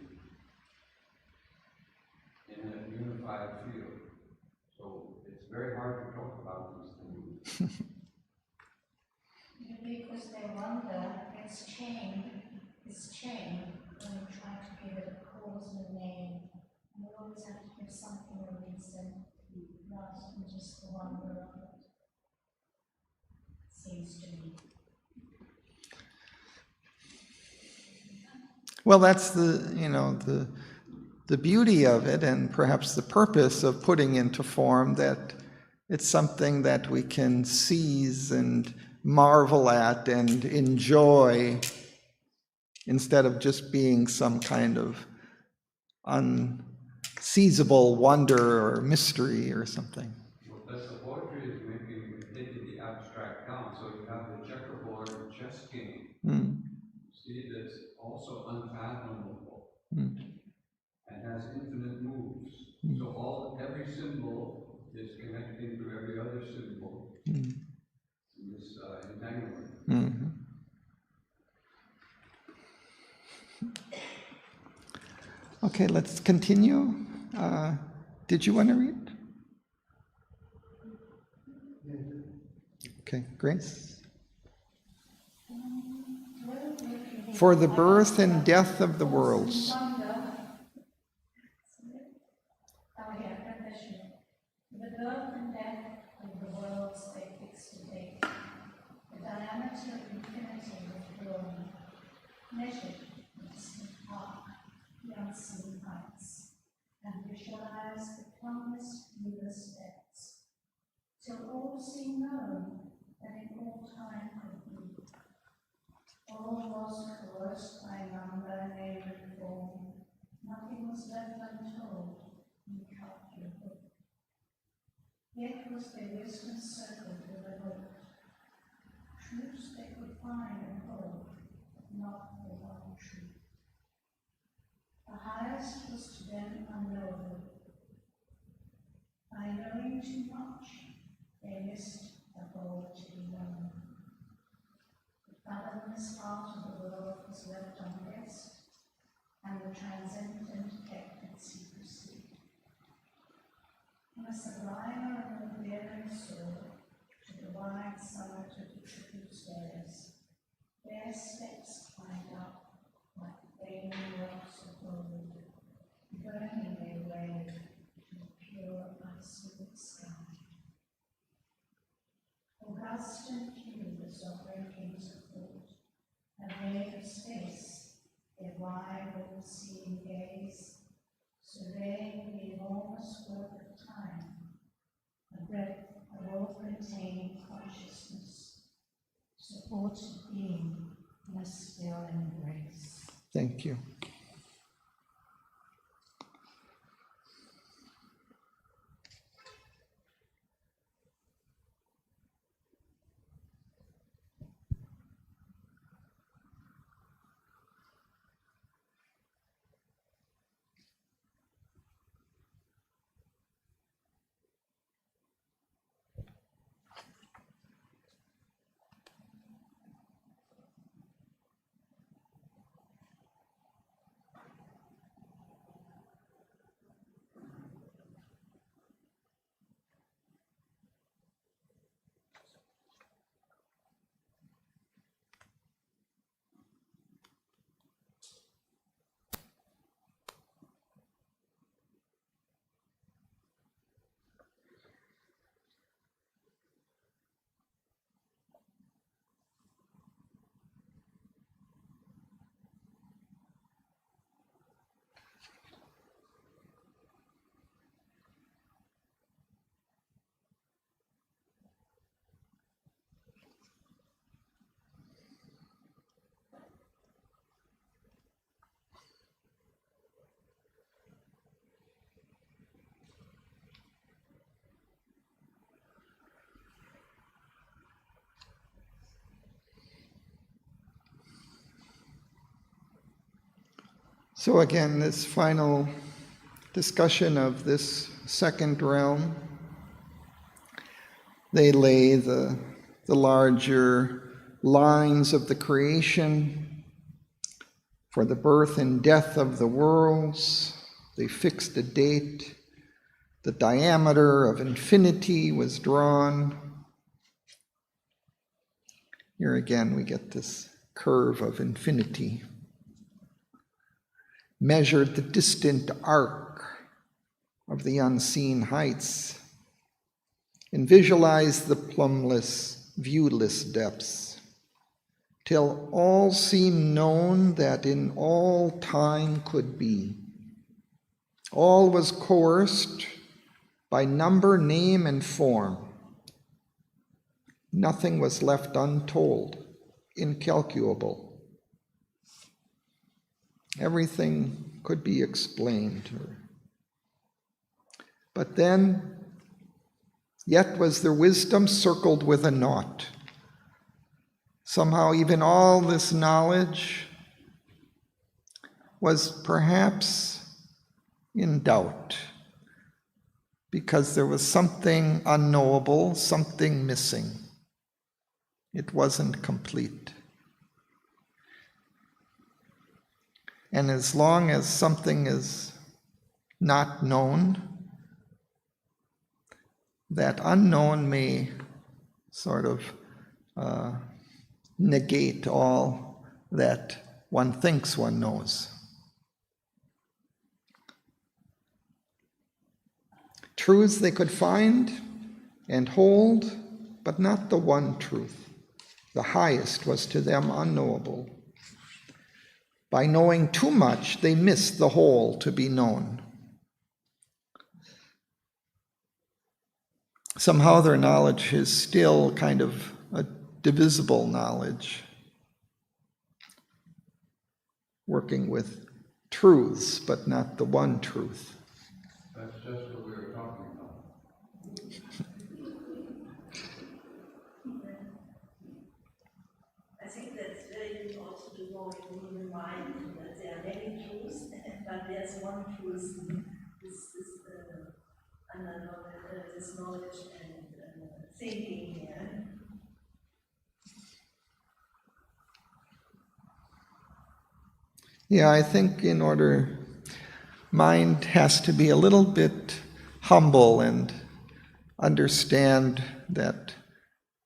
in a unified field. So it's very hard to talk about these things. Because they wonder, it's chained when you try to give it a cause and a name. And you always have to give something a reason, rather than just the wonder of it. Seems to me. Well, that's the beauty of it, and perhaps the purpose of putting into form, that it's something that we can seize and marvel at and enjoy, instead of just being some kind of unseizable wonder or mystery or something. Well, that's the poetry is taking the abstract down. So you have the checkerboard chess game. See, that's also unfathomable and has infinite moves. So every symbol is connecting to every other symbol in this entanglement. Okay, let's continue. Did you want to read? Okay, Grace. For the birth and death of the worlds. The birth and death of the worlds they fixed a date. The diameter of infinity was drawn, measured the distant arc, the unseen heights, and visualized the countless viewless depths, till all seemed known that in all time could be. All was coerced by number, name, and form. Nothing was left untold, incalculable. Yet was their wisdom circled with a hope. Truths they could find and hold, but not the one truth. The highest was to them unknowable. By knowing too much, they missed the whole to be known. The fathomless part of the world was left unguessed, and the transcendent kept in secrecy. In a sublimer and unveiling soar to the wide summit of the triple stairs, their steps climbed up like flaming rocks of gold, burning their way to the pure absolute sky. August and pure the sovereign kings of thought, a ray of space, a wide overseeing gaze, surveying the enormous work of time, a breadth of all-containing consciousness, supported being in a still embrace. Thank you. So again, this final discussion of this second realm, they lay the larger lines of the creation for the birth and death of the worlds. They fixed a date. The diameter of infinity was drawn. Here again, we get this curve of infinity. Measured the distant arc of the unseen heights, and visualized the plumbless, viewless depths, till all seemed known that in all time could be. All was coerced by number, name, and form. Nothing was left untold, incalculable. Everything could be explained. But then, yet was their wisdom circled with a naught. Somehow even all this knowledge was perhaps in doubt, because there was something unknowable, something missing. It wasn't complete. And as long as something is not known, that unknown may sort of negate all that one thinks one knows. Truths they could find and hold, but not the one truth. The highest was to them unknowable. By knowing too much, they missed the whole to be known. Somehow their knowledge is still kind of a divisible knowledge, working with truths, but not the one truth. That's just what we were talking about. I think that's very also to know in the human mind that there are many truths, but there's one truth, this knowledge and thinking here. Yeah, I think in order, mind has to be a little bit humble and understand that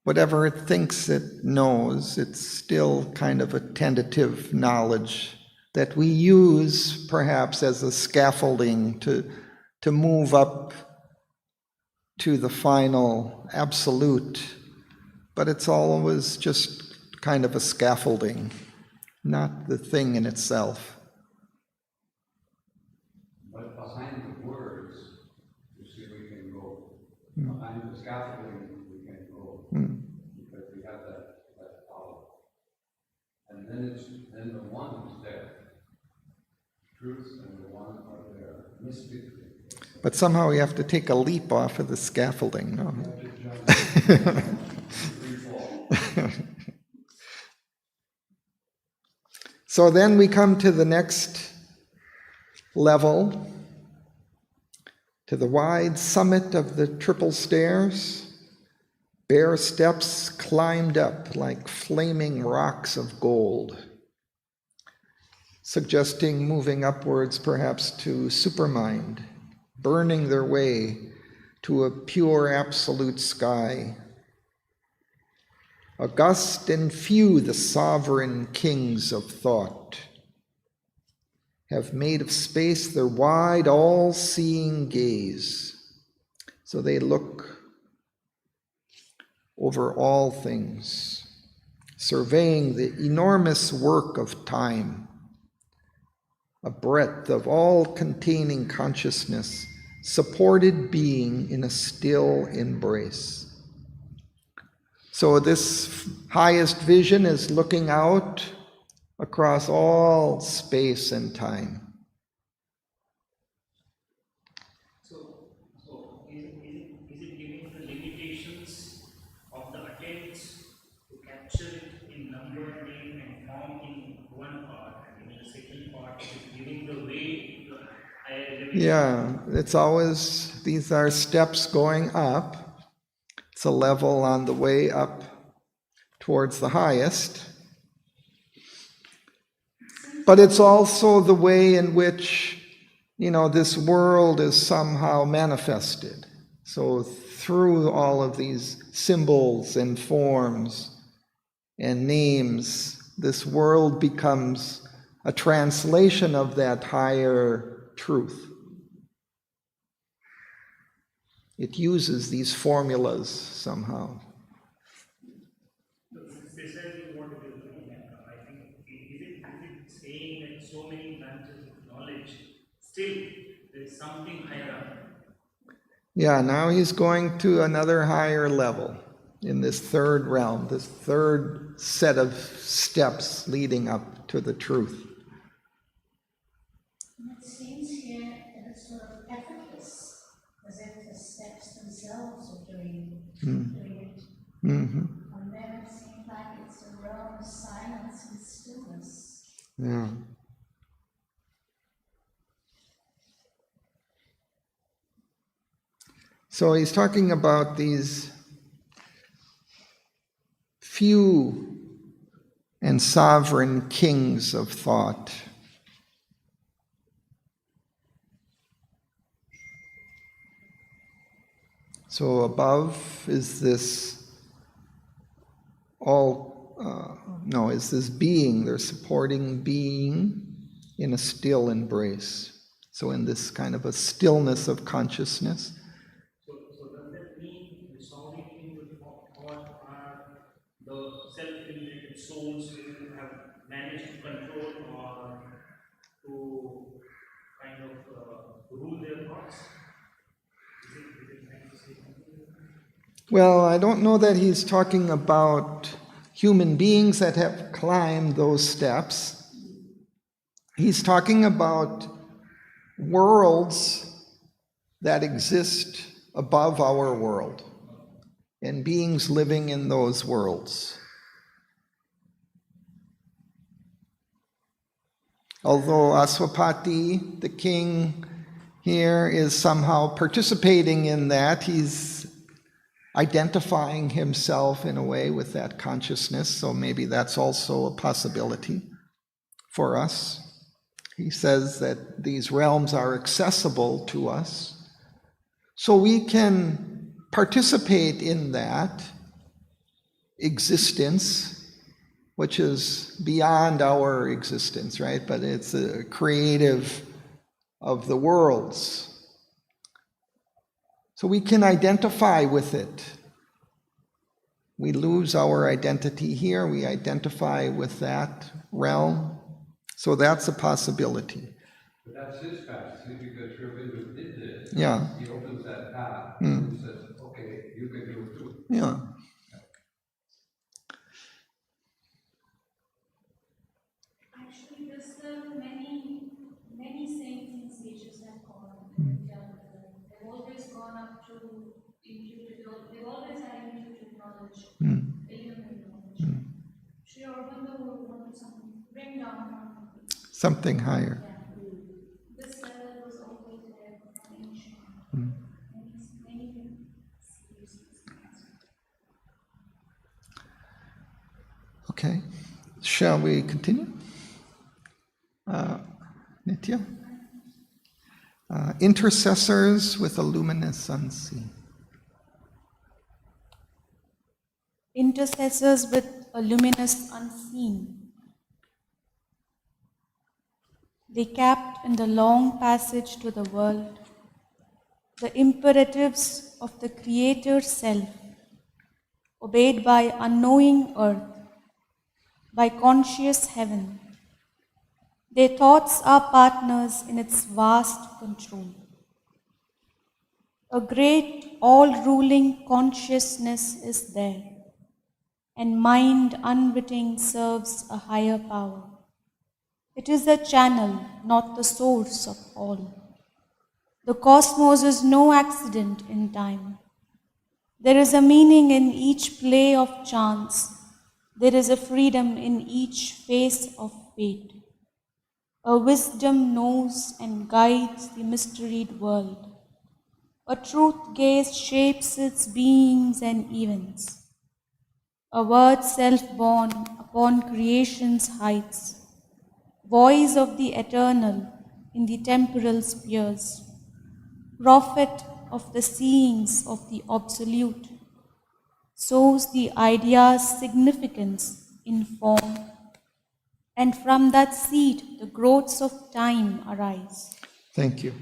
whatever it thinks it knows, it's still kind of a tentative knowledge that we use perhaps as a scaffolding to move up to the final absolute, but it's always just kind of a scaffolding. not the thing in itself. But behind the words, you see, we can go. Behind the scaffolding, we can go. Because we have that power. And then the one is there. Truth and the one are there. Mystically. But somehow we have to take a leap off of the scaffolding, no? So then we come to the next level, to the wide summit of the triple stairs. Bare steps climbed up like flaming rocks of gold, suggesting moving upwards perhaps to supermind, burning their way to a pure absolute sky. August and few, the sovereign kings of thought, have made of space their wide, all-seeing gaze. So they look over all things, surveying the enormous work of time, a breadth of all-containing consciousness, supported being in a still embrace. So this highest vision is looking out across all space and time. So is it giving the limitations of the attempts to capture it in number, name, and form in one part, and in the second part, it is giving the way to the higher elevation? Yeah, it's always, these are steps going up. It's a level on the way up towards the highest. But it's also the way in which, this world is somehow manifested. So through all of these symbols and forms and names, this world becomes a translation of that higher truth. It uses these formulas somehow. Precisely what it is doing. I think, is it saying that so many branches of knowledge, still there is something higher up? Yeah, now he's going to another higher level in this third realm, this third set of steps leading up to the truth. And it seems here that it's sort of effortless, as if the steps themselves are doing it. Mm-hmm. And then it seems like it's a realm of silence and stillness. Yeah. So he's talking about these few and sovereign kings of thought. So above is this is this being, their supporting being in a still embrace. So in this kind of a stillness of consciousness. So does that mean the sovereign kings of thought are the self-liberated souls who have managed to control or to kind of rule their thoughts? Is it trying to say something? Well, I don't know that he's talking about human beings that have climbed those steps. He's talking about worlds that exist above our world and beings living in those worlds. Although Aswapati, the king here, is somehow participating in that, he's identifying himself in a way with that consciousness, so maybe that's also a possibility for us. He says that these realms are accessible to us, so we can participate in that existence, which is beyond our existence, right? But it's a creative of the worlds. So we can identify with it. we lose our identity here, we identify with that realm. So that's a possibility. But that's his path, see, because Sri Aurobindo did this. Yeah. He opens that path and he says, okay, you can do it too. Yeah. Actually, there's many saints and sages have gone. They've always gone up to intuitive, they've always had intuitive knowledge, illuminate knowledge. Sri Aurobindo would want to bring down Something higher. Yeah. This level was always there from ancient. Many sages. Okay. Shall we continue? Nitya? Intercessors with a luminous unseen. Intercessors with a luminous unseen. They kept in the long passage to the world the imperatives of the Creator Self, obeyed by unknowing earth, by conscious heaven. Their thoughts are partners in its vast control. A great all-ruling consciousness is there, and mind unwitting serves a higher power. It is the channel, not the source of all. The cosmos is no accident in time. There is a meaning in each play of chance. There is a freedom in each phase of fate. A wisdom knows and guides the mysteried world. A truth gaze shapes its beings and events. A word self-born upon creation's heights. Voice of the eternal in the temporal spheres. Prophet of the seeings of the absolute. Sows the idea's significance in form. And from that seed, the growths of time arise. Thank you.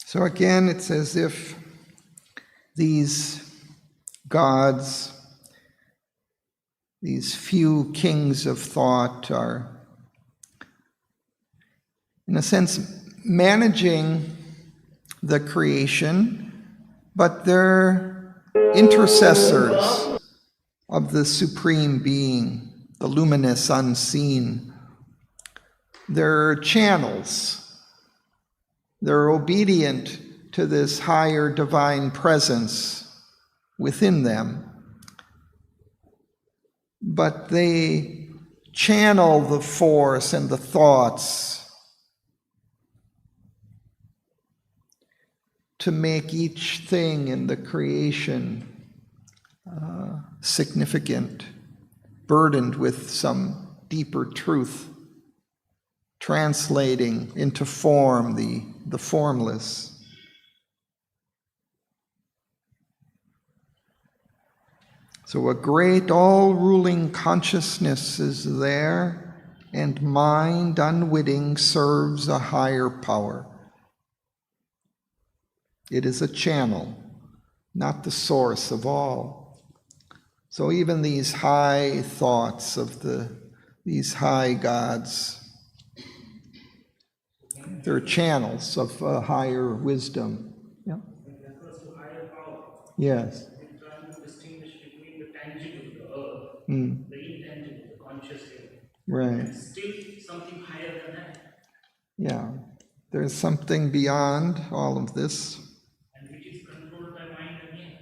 So again, it's as if these gods, these few kings of thought are, in a sense, managing the creation, but they're intercessors of the Supreme Being, the luminous unseen. They're channels. They're obedient to this higher divine presence within them, but they channel the force and the thoughts to make each thing in the creation significant, burdened with some deeper truth, translating into form the formless. So a great all-ruling consciousness is there, and mind unwitting serves a higher power. It is a channel, not the source of all. So even these high thoughts of these high gods, they're channels of higher wisdom. Yeah. Refers to higher power. Yes. We're trying to distinguish between the tangible, the earth, the intangible, the conscious realm. Right. Still something higher than that. Yeah. There's something beyond all of this. And which is controlled by mind again.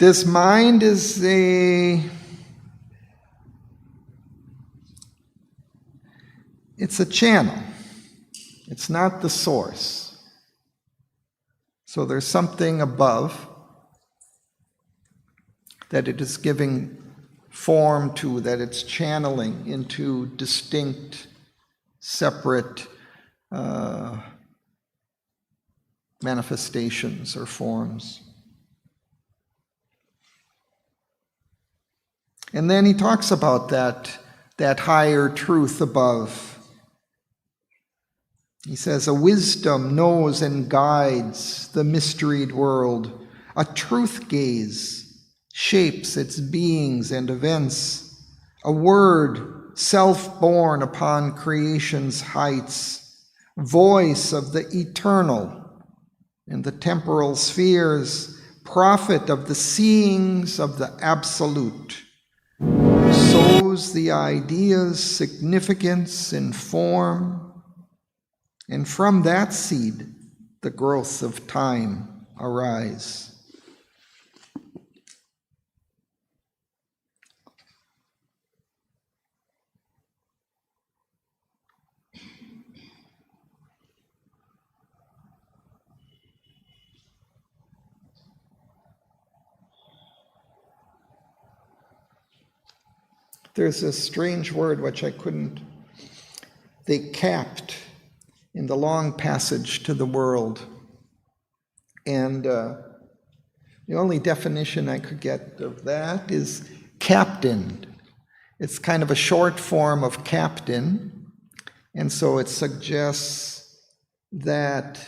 This mind is it's a channel. It's not the source. So there's something above that it is giving form to, that it's channeling into distinct, separate manifestations or forms. And then he talks about that higher truth above. He says, a wisdom knows and guides the mysteried world. A truth gaze shapes its beings and events. A word self-born upon creation's heights. Voice of the eternal in the temporal spheres. Prophet of the seeings of the absolute. Sows the idea's significance in form, and from that seed the growths of time arise. There's a strange word which I couldn't. They capped in the long passage to the world. And the only definition I could get of that is captained. It's kind of a short form of captain. And so it suggests that,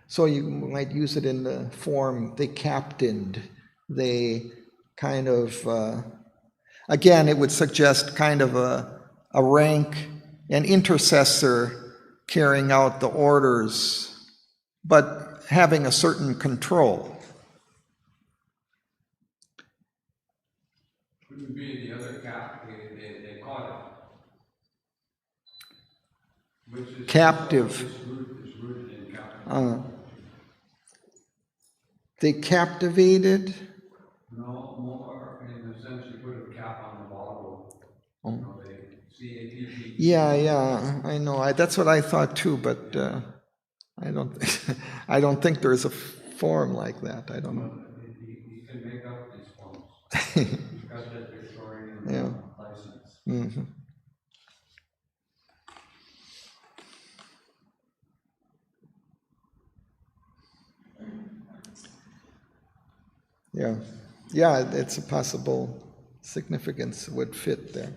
so you might use it in the form, they captained. They kind of, again, it would suggest kind of a rank, an intercessor carrying out the orders, but having a certain control. Couldn't be the other cap, they caught it. Which is Captive. Is rooted in captive. They captivated. No, more in the sense you put a cap on the bottle. Oh. You know, they CAPP. Yeah, I know. That's what I thought too, but I don't think there's a form like that. I don't know. You can make up these forms. You've got that Victorian license. Mm-hmm. Yeah, it's a possible significance would fit there.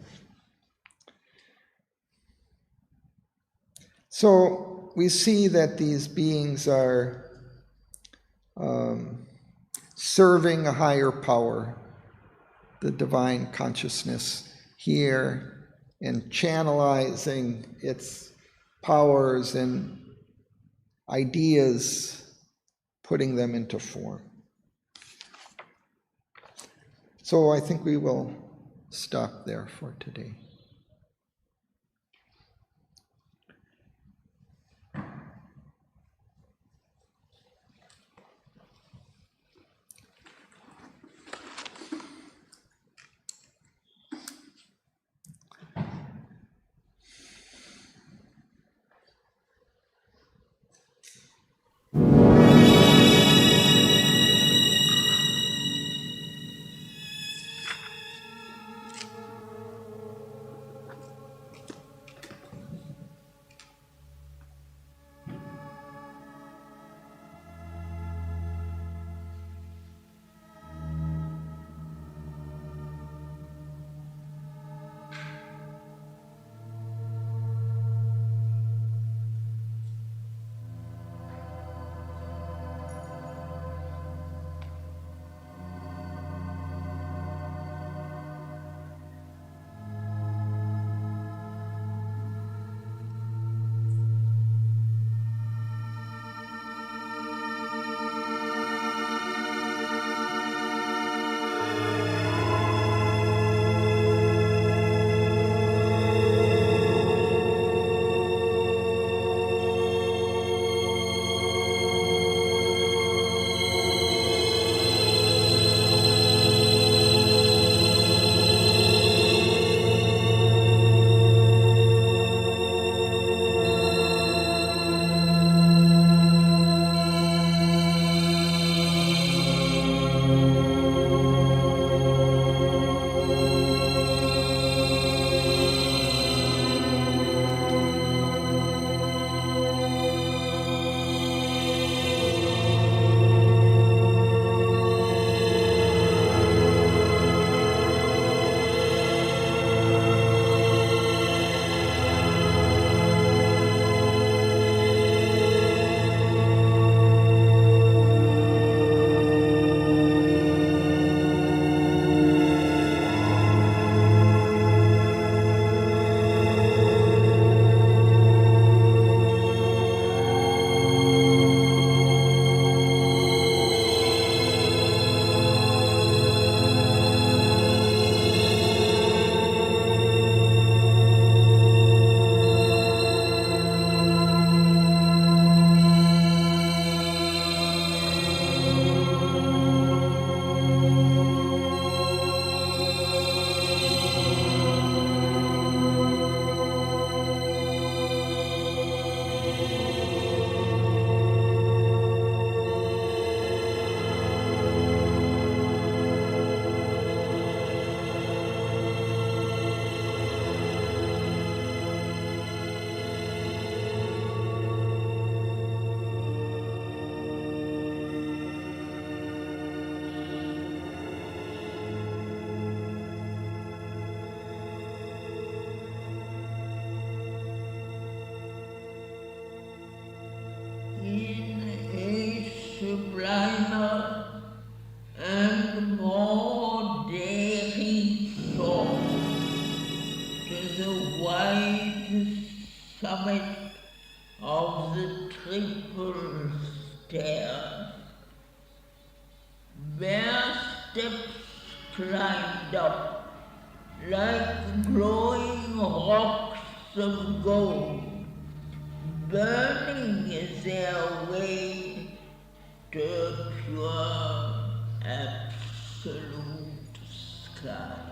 So we see that these beings are serving a higher power, the divine consciousness here, and channelizing its powers and ideas, putting them into form. So I think we will stop there for today. where steps climbed up like glowing rocks of gold, burning their way to pure absolute sky.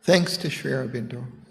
Thanks to Sri Aurobindo.